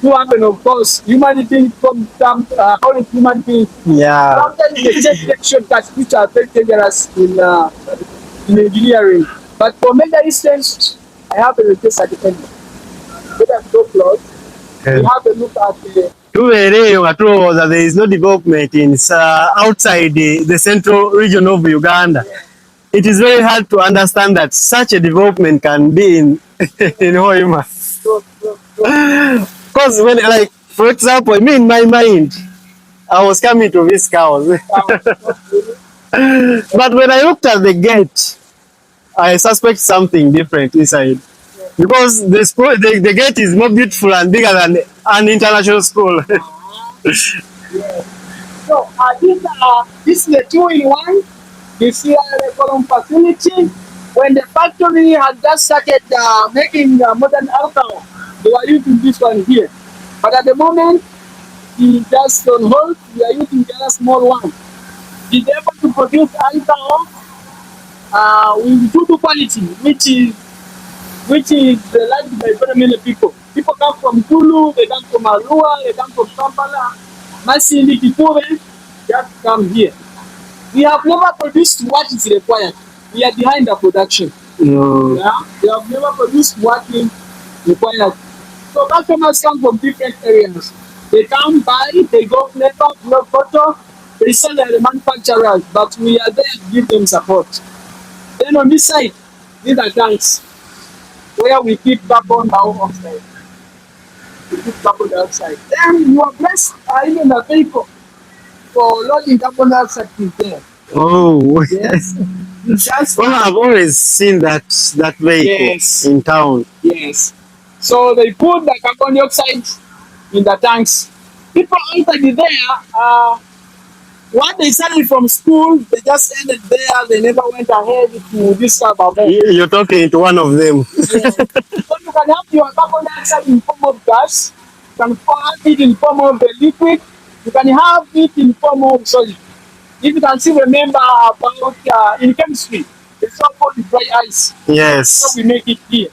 do happen, of course. Human beings come down, all human beings. Yeah. Sometimes they take shortcuts which are very dangerous in engineering. But for major instances, I have a request at the end. Let us go close. We have a look at the There is no development in outside the central region of Uganda. It is very hard to understand that such a development can be in in Hoima. Because when, like, for example, me in my mind, I was coming to this cows. But when I looked at the gate, I suspect something different inside. Because the school, the gate is more beautiful and bigger than an international school. So this is a 2-in-1. This here the column facility. When the factory had just started making modern alcohol, they were using this one here. But at the moment, we just on hold. We are using the other small one. Be able to produce alcohol with good quality, which is liked by very many people. People come from Zulu, they come from Arua, they come from Kampala, Masindi, Kipure, they have to come here. We have never produced what is required. We are behind the production. No. Yeah? We have never produced what is required. So customers come from different areas. They come by, they go flavor, blow photo, they sell the manufacturers, but we are there to give them support. Then on this side, these are tanks where we keep carbon dioxide. We keep carbon dioxide. Then you are blessed even a vehicle for loading carbon dioxide is there. Oh, Yes. Just well, I've always seen that vehicle Yes. in town. Yes. So they put the carbon dioxide in the tanks. People outside there, what they studied from school, they just ended there. They never went ahead to discover more. You're talking to one of them. Yeah. So you can have your carbon dioxide in form of gas. You can have it in form of the liquid. You can have it in form of solid. If you can still remember about in chemistry, the so-called dry ice. Yes. So we make it here.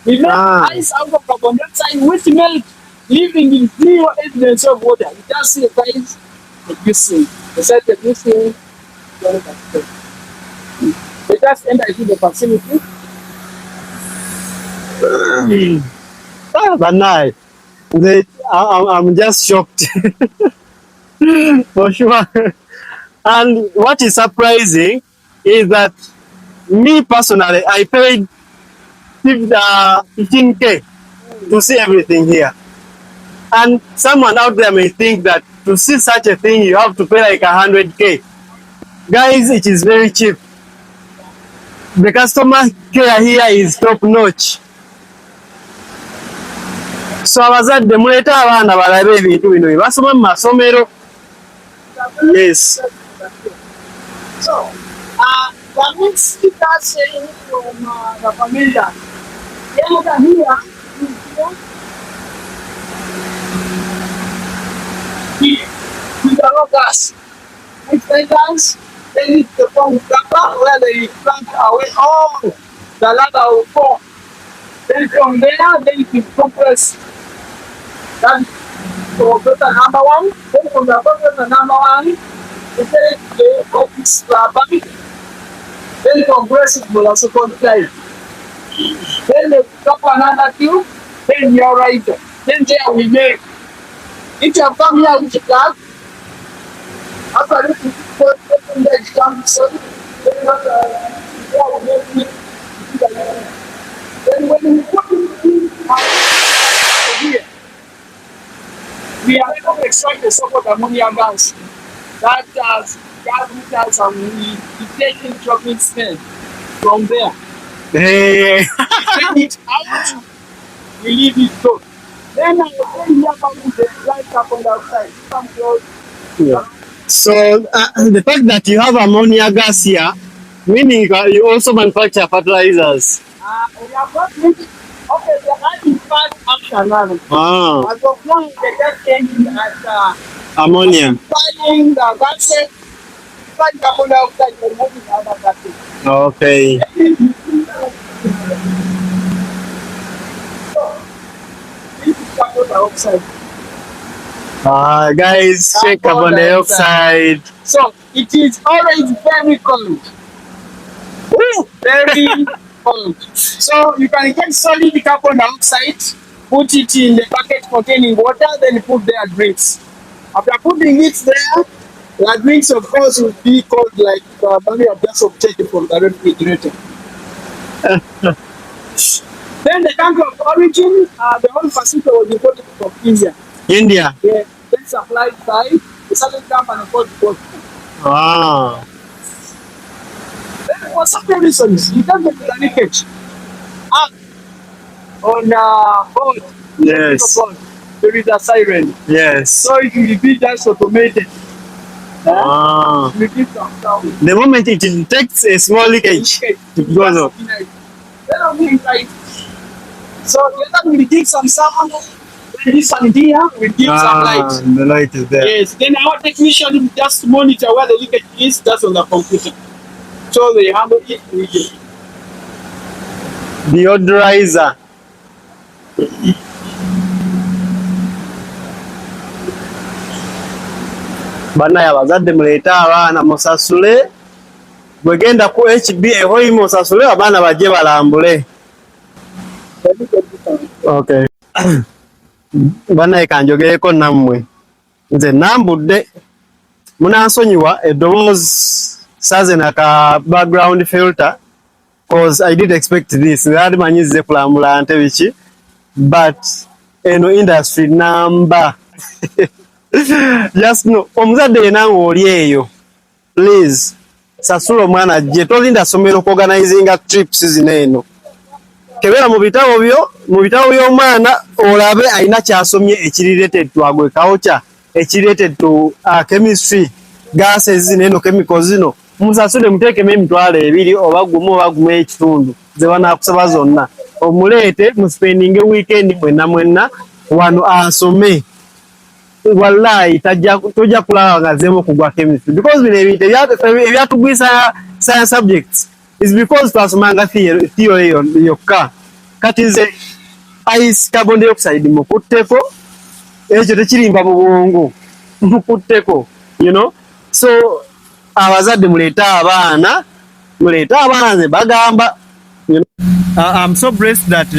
We make ice out of carbon dioxide, which melt living in 3 or 8 minutes of water. You just see the ice producing. They said producing. They just enter into the facility. But now, I'm just shocked. For sure. And what is surprising is that me personally, I paid 15K to see everything here. And someone out there may think that to see such a thing, you have to pay like 100K. Guys, it is very cheap. The customer care here is top notch. So abazadde muleta abaana balabe ebintu bino basoma mu masomero. Yes. So, the next speaker saying from the familiar. Here with the lockers. With vendors, they need to come cover where they plant away all the ladder will fall. Then from there, then it will progress. That's compressor number one. Then from the compressor number one, you take the office bank. Then compress it for the second time. Then they drop another tube. Then you're right. Then there we make. If you come here with the glass, after this, you put the exam. Then when we put it here, we are able to extract the support ammonia gas. That has gas and we take in dropping smell from there. Hey. We take it out, we leave it go. Then I will tell you about the dry carbon dioxide. Yeah. So the fact that you have ammonia gas here, meaning you also manufacture fertilizers. We have got it. Okay, the adding part after now. As of now, they just changing at Ammonia. filing the gases, find carbon dioxide, and moving other gases. Okay. This is carbon dioxide. Guys, check carbon dioxide. So it is always very cold. Very cold. So you can get solid carbon dioxide, put it in the bucket containing water, then put their drinks. After putting it there, the drinks of course will be cold like money of just obtained from the refrigerator. Then the country of origin, the whole facility was imported from India. India. Yeah, then supplied by the southern company called Bwendero. Ah. Then for certain reasons, you can't get the leakage up on board. Yes. There is a siren. Yes. So it will be just automated. Ah. We give some sound. The moment it detects a small leakage, it goes off. Then on the inside. So the other will give some sound. Then this one here will give some light. The light is there. Yes. Then our technician will just monitor where the leakage is. That's on the computer. So they handle it immediately. Deodorizer. Bana abazadde muleeta abaana musasule, bwegenda ku HB Hoima musasule abaana bajje balambule. Okay. Bana ekanjogereko nammwe. Nze nambudde munansonyiwa eddoboozi saze naka background filter cause I did expect this. Nali manyize kulambula nte biki but eno industry number. Just no omuzadde yena ng'oli eyo please sasula omwana gye tolinda somero ku organizinga trips zino eno kebera mu bitabo by'omwana olabe alina kyasomye ekirelated to agriculture ekirelated to chemistry gases zino eno chemicals zino musasule muteekemu emitwalo ebiri oba gumu ekitundu ze banaakusaba zonna omuleete mu spending weekend mwenna wano asome. Wallahi tojja kulaba nga zemu kugwa chemistry because bino ebintu ebyatugwisa science subjects is because twasomanga theory yokka kati nze ice carbon dioxide mukutteko ekyo tekirimba mu bwongo mukutteko you know so abazadde muleeta abaana nze bagamba you know? I'm so blessed that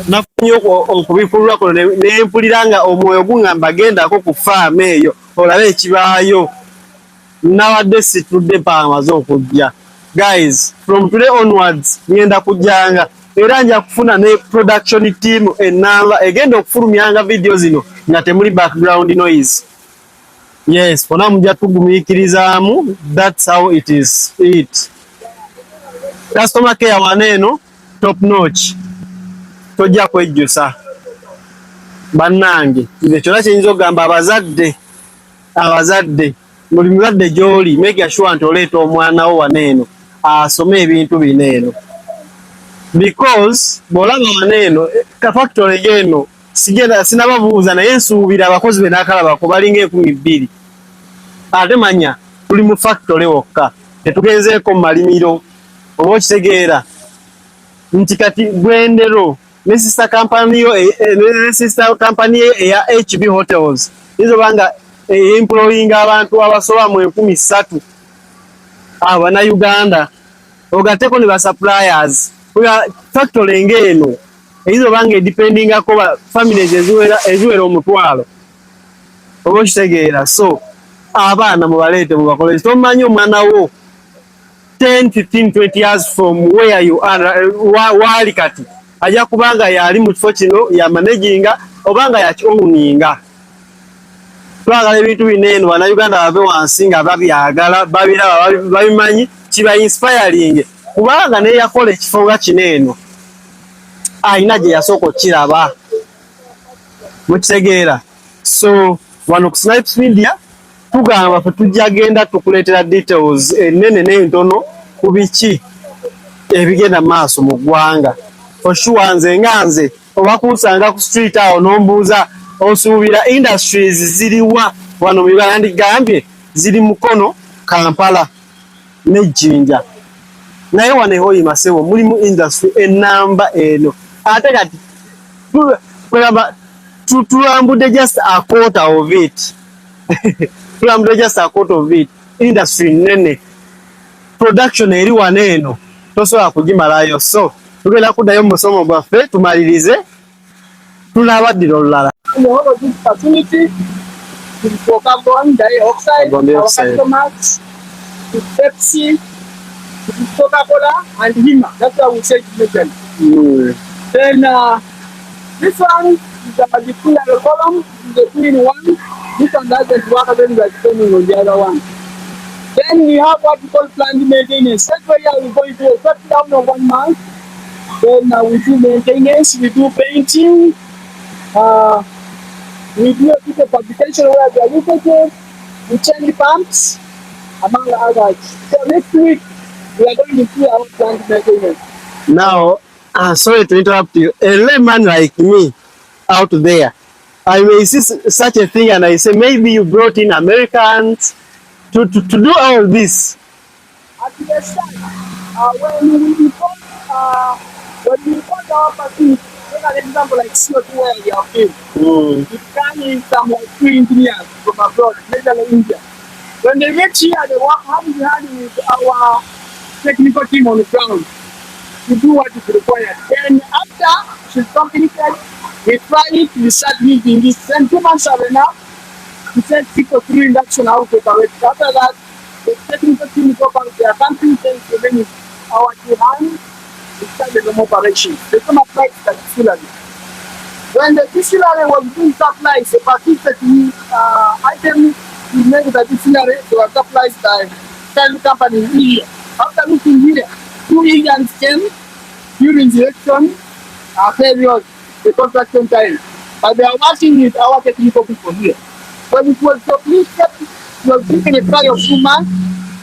nafunye okubifulula kuno nempulira nga omwoyo gungamba gendako ku farm eyo olabe ekibaayo nawadde situdde mpamaze okujja guys from today onwards ngenda kujjanga era nja kufuna ne production team enamba egenda okufulumyanga video zino nga temuli background noise. Yes, fona mujja tugumiikirizaamu. That's how it is. Customer care waneeno top notch. Tojja kwejjusa. Bannange, nze kyonna kyenyinza okugamba abazadde buli mulwadde gy'oli make sure nti oleeta omwana wo waneeno asome ebintu bino eno. Because bw'olaba waneeno ka factory eno sinababuuza naye nsuubira abakozi be n'akalabako balinga 12,000. Ate manya tuli mu factory wokka tetugenzeeko mu malimiro oba okitegeera nti kati Bwendero ne sister company eya HB Hotels izo banga employing abantu abasoba mu 13 Uganda ogateko ne ba suppliers kuya factory ngeno izo banga depending akoba families eziwera omutwalo obo kitegeera so abaana mubalete mubakole tomanyi omwana wo 10, 15, 20 years from where you are wali kati aja kubanga yali mu kifo kino ya managinga obanga ya owninga twagala ebintu binene wana Uganda babe wansinga babyagala babiraba babimanyi kiba inspiring kubanga ne yakola ekifo nga kineno ayina gye yasoko kiraba mukitegeera so wano ku Snipes Media tugamba tujja genda tukuleetera details enene n'entono ku biki ebigenda maaso mu ggwanga for sure nze oba kunsanga ku street awo n'ombuuza osuubira industries ziriwa wano mu Uganda ndigambye ziri Mukono Kampala ne Jinja naye wano Hoima Sebo mulimu industry enamba eno ate kati tulambudde just a quarter of it just a quarter of it. Industry nene production eri waneno tosobola kugimalayo so tugenda kuddayo mu musomo gwaffe tumalirize tunabaddira olulala opportunity to carbon dioxide our customers to Pepsi to Coca-Cola and Hoima. That's how we say it. Then this one is the clear column, the clean one. This one doesn't work again by depending on the other one. Then we have what we call plant maintenance. That's where we're going to cut down of 1 month. Then we do maintenance, we do painting, we do a bit of fabrication where we are located, we change pumps, among others. So next week we are going to do our plant maintenance. Now, sorry to interrupt you. A layman like me out there, I may see such a thing and I say maybe you brought in Americans to do all this. At the start, when we report our party, take an example like CO2 where we are in. It can in some like 3 engineers from abroad, majorly India. When they reach here, they work hand in hand with our technical team on the ground to do what is required. Then after she's completed, we try it, we start meeting this. Then 2 months are enough to send people through induction how to operate. After that, the technical team go back to their country, then we our two hands, we start the operation. They come apply to the distillery. When the distillery was doing supplies, a particular item we made the distillery, they were supplied by the company in India. After looking here, 2 Indians came during the election period, the construction time. But they are working with our technical people here. When it was completed, it was given a trial of 2 months.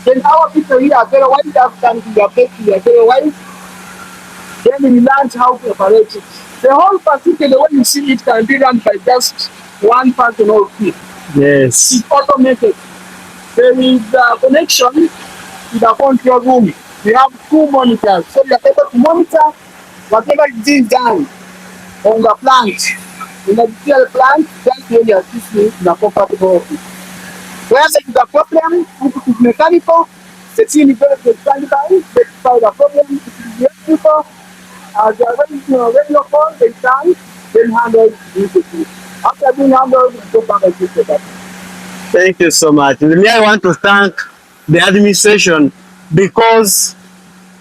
Then our people here are very wise after we are very wise. Then we learned how to operate it. The whole facility, the way you see it, can be run by just one person or two. Yes. It's automated. There is a connection to the control room. We have 2 monitors, so you are able to monitor whatever is being done on the plant. In the detail plant, just when you are sitting in a comfortable office. Where there is a problem, if it is mechanical, the team is going to stand by, rectify the problem. If it is electrical, they are ready to radio call, they stand, then handle immediately. After being handled, we go back and fix it. Thank you so much. I want to thank the administration because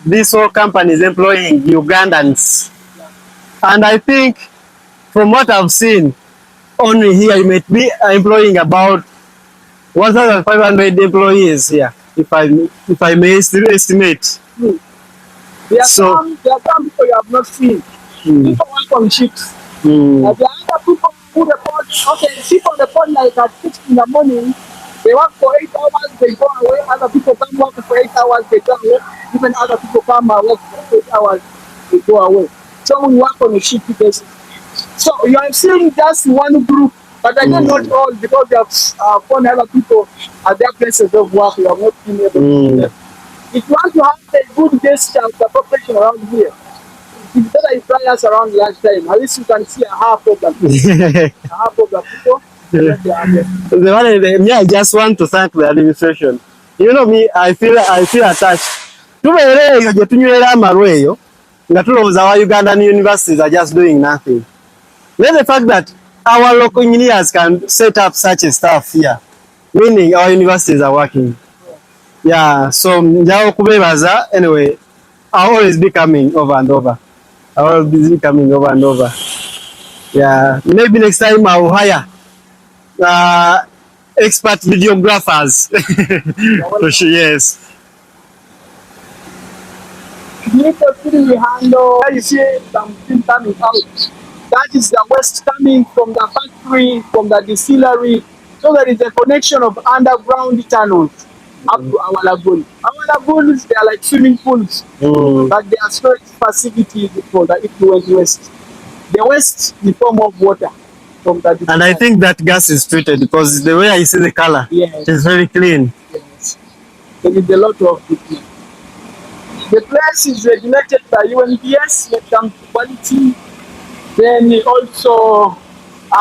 this whole company is employing Ugandans. And I think from what I've seen, only here you may be employing about 1,500 employees here, if I may estimate. There are some people you have not seen. People work on ships. There are other people who report, okay, people report like at 6 in the morning, they work for 8 hours, they go away. Other people come work for 8 hours, they go away. Even other people come and work for 8 hours, they go away. So we work on a ship basis. So you are seeing just one group, but again not all, because they have found other people at their places of work. We have not been able to do them. If you want to have a good gesture of the population around here, If I fly us around lunchtime, at least you can see a half of the people. A half of the people. Me, I just want to thank the administration. You know me, I feel attached. Tubeere eyo gye tunywera amalwa eyo nga tulowooza our Ugandan universities are just doing nothing. Then the fact that our local engineers can set up such a stuff here, meaning our universities are working. Yeah, so njawo kubebaza. Anyway, I'll always be coming over and over. I'll always be coming over and over. Yeah, maybe next time I'll hire expert videographers. Yes. Immediately we handle, you see something coming out. That is the waste coming from the factory, from the distillery. So there is a connection of underground tunnels up to our lagoon. Our lagoons, they are like swimming pools, but they are storage facilities for the effluent waste. The waste in the form of water from the distillery. And I think that gas is treated because the way I see the color, yes, it's very clean. Yes. There is a lot of treatment. The place is regulated by UNPS when it comes to quality. Then also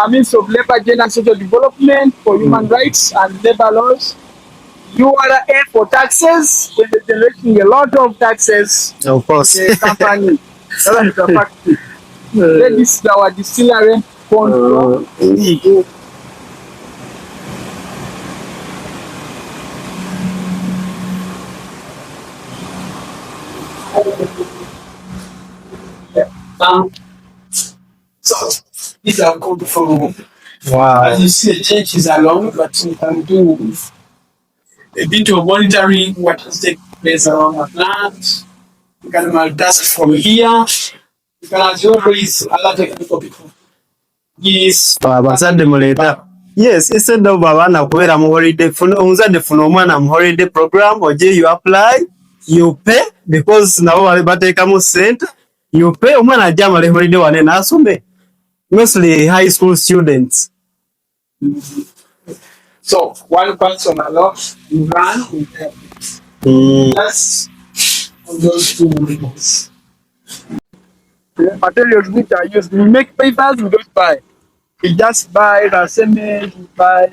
means of labor, gender and social development for human rights and labor laws. URA for taxes, when they're generating a lot of taxes. Of course. The company. The factory. Then this is our distillery control. So these are good for. Wow. As you see, the changes are long, but we can do a bit of monitoring what is taking place around the plant. You can multitask from here. You can as always alert technical people. Yes. Abazadde muleeta. Yes, instead of abaana kubeera mu holiday, omuzadde funa omwana mu holiday program, oje you apply, you pay, because nabo bateekamu ssente, you pay, omwana ajja amale holiday wane n'asome. Mostly high school students. So, one person alone, you run with everything. That's those two labels. The materials which are used, we make papers, we don't buy. We just buy the cement, we buy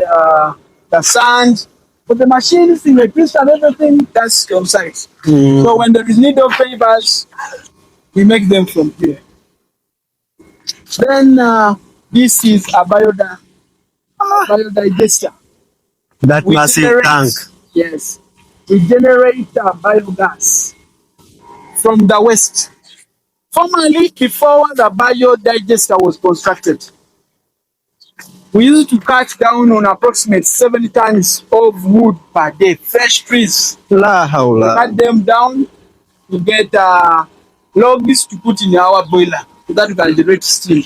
the sand. But the machines, the electricity and everything, that's on site. So when there is need of papers, we make them from here. Then this is a biodigester. That massive tank. Yes. We generate biogas from the waste. Formerly, before the biodigester was constructed, we used to cut down on approximately 7 tons of wood per day, fresh trees. La hawla. We cut them down to get logs to put in our boiler so that we can generate steam.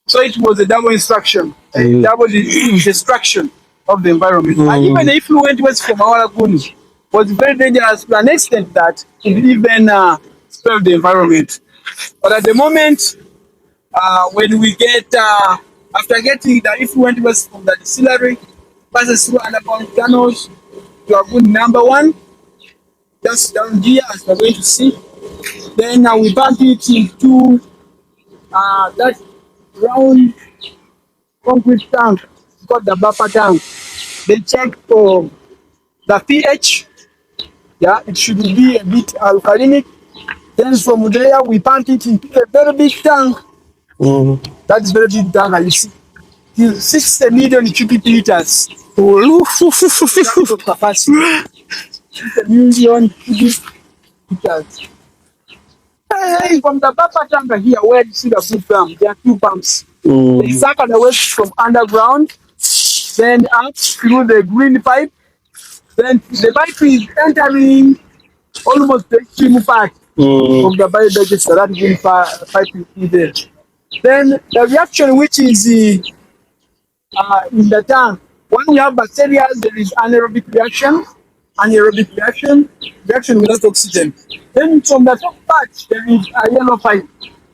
So it was a double destruction, double destruction of the environment. And even the effluent waste from our lagoon was very dangerous to an extent that it even spoiled the environment. But at the moment, when we get, after getting the effluent waste from the distillery, passes through underground tunnels to lagoon number 1, just down here as we're going to see. Then we pump it into that round concrete tank called the buffer tank. They check for the pH. Yeah, it should be a bit alkalinic. Then from there we pump it into a very big tank. That is very big tank, you see. 60 million cubic liters. Capacity. 60 million cubic liters. From the buffer tank here, where you see the food farm, there are 2 pumps. They suck the waste from underground, then up through the green pipe. Then the pipe is entering almost the extreme part of the biodigester. That green pipe is there. Then the reaction which is in the tank, when we have bacteria, there is anaerobic reaction. Reaction without oxygen. Then from the top part, there is a yellow pipe.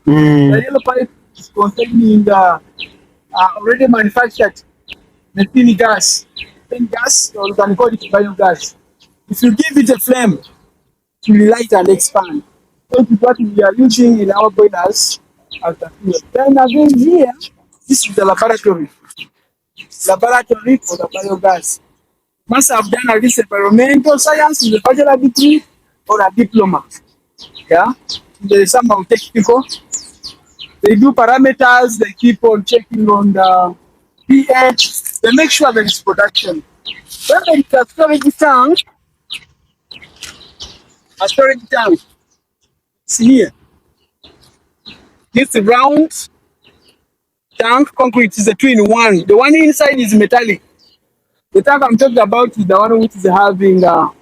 The yellow pipe is containing the already manufactured methane gas. Methane gas, or you can call it biogas. If you give it a flame, it will light and expand. This is what we are using in our boilers as the fuel. Then again here, this is the laboratory. Laboratory for the biogas. Once I've done this environmental science with a bachelor degree or a diploma. Yeah. There is some technical. They do parameters, they keep on checking on the pH, they make sure there is production. Then there is a storage tank. A storage tank. See here. This round tank concrete is a two-in-one. The one inside is metallic. The tank I'm talking about is the one which is having those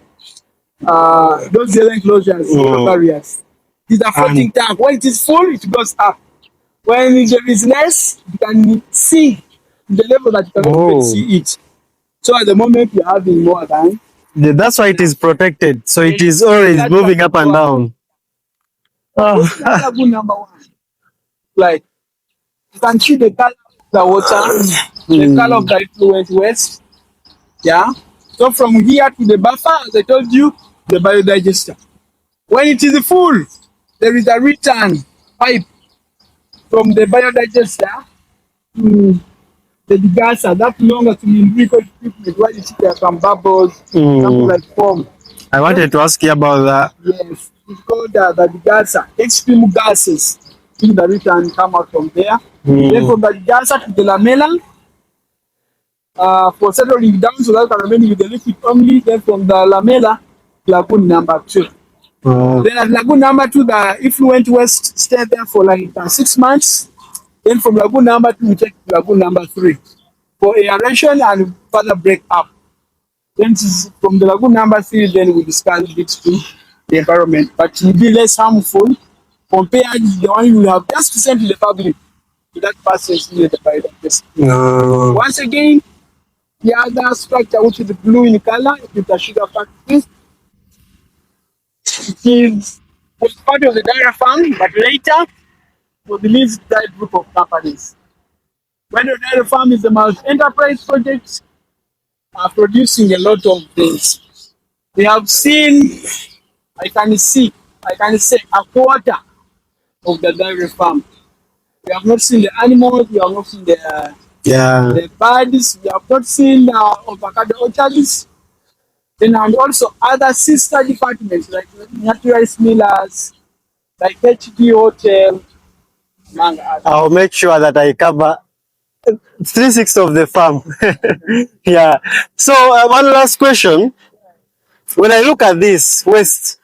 yellow enclosures, barriers. It's a floating tank. When it is full, it goes up. When there is less, you can see the level that you can even see it. So at the moment you're having more than. Yeah, that's why it is protected. So it is always moving up and down. This is lagoon number one. Like you can see the color of the water, the color of the effluent waste. Yeah. So from here to the buffer, as I told you, the biodigester. When it is full, there is a return pipe from the biodigester to the degasser. That belongs to the umbilical equipment where you see there are some bubbles, something like foam. I wanted to ask you about that. Yes, it's called the degasser. Extreme gases in the return come out from there. Then from the degasser to the lamella for settling down so that can remain with the liquid only. Then from the lamella, lagoon number 2. Then at lagoon number 2, the effluent waste stay there for like 6 months. Then from lagoon number 2, we take to lagoon number 3 for aeration and further break up. Then from the lagoon number 3, then we discard it to the environment, but it will be less harmful compared to the one you have just sent to the public to that person near the biodiversity. Once again, the other structure, which is blue in color, is the sugar factory. It was part of the dairy farm, but later was released by a group of companies. Bwendero Diary Farm is a multi-enterprise project producing a lot of things. We have seen, I can say a quarter of the dairy farm. We have not seen the animals, we have not seen the birds, we have not seen avocado orchards, and also other sister departments like naturalist millers, like HD Hotel, among others. I'll make sure that I cover 3/6 of the farm. Yeah. So one last question. When I look at this waste,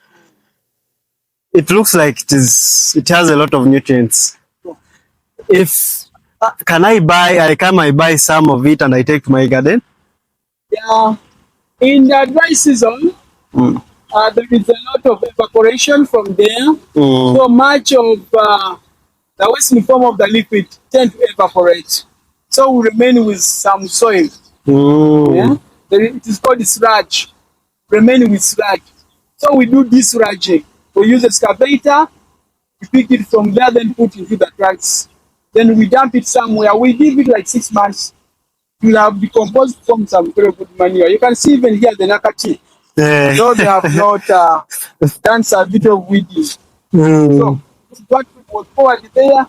it looks like it has a lot of nutrients. If can I buy some of it and I take to my garden? Yeah. In the dry season, there is a lot of evaporation from there. So much of the waste in form of the liquid tend to evaporate. So we remain with some soil. Yeah? It is called sludge. Remain with sludge. So we do desludging. We use a excavator, we pick it from there, then put it into the trucks. Then we dump it somewhere. We give it like 6 months. It will have decomposed from some very good manure. You can see even here the nakati. Though they have not done a bit of weeding. So what was forward there,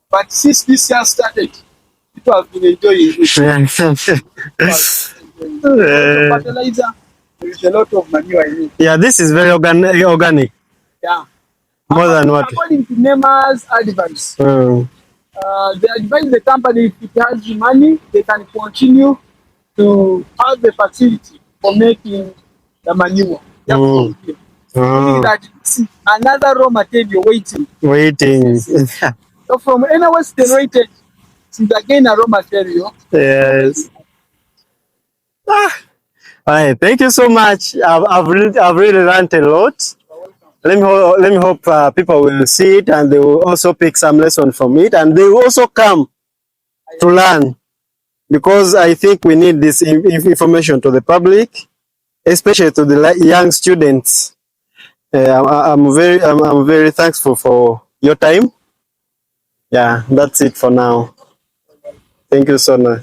but since this year started, people have been enjoying it. Fertilizer, there is a lot of manure in it. Yeah, this is very organic. Yeah. More than what? According to NEMA's advice, they advise the company if it has the money, they can continue to have the facility for making the manure. That another raw material waiting. So from any waste generated, it's again a raw material. Yes. All right. Thank you so much. I've really learned a lot. Let me hope people will see it and they will also pick some lesson from it, and they will also come to learn, because I think we need this information to the public, especially to the young students. I'm very thankful for your time. Yeah, that's it for now. Thank you so much.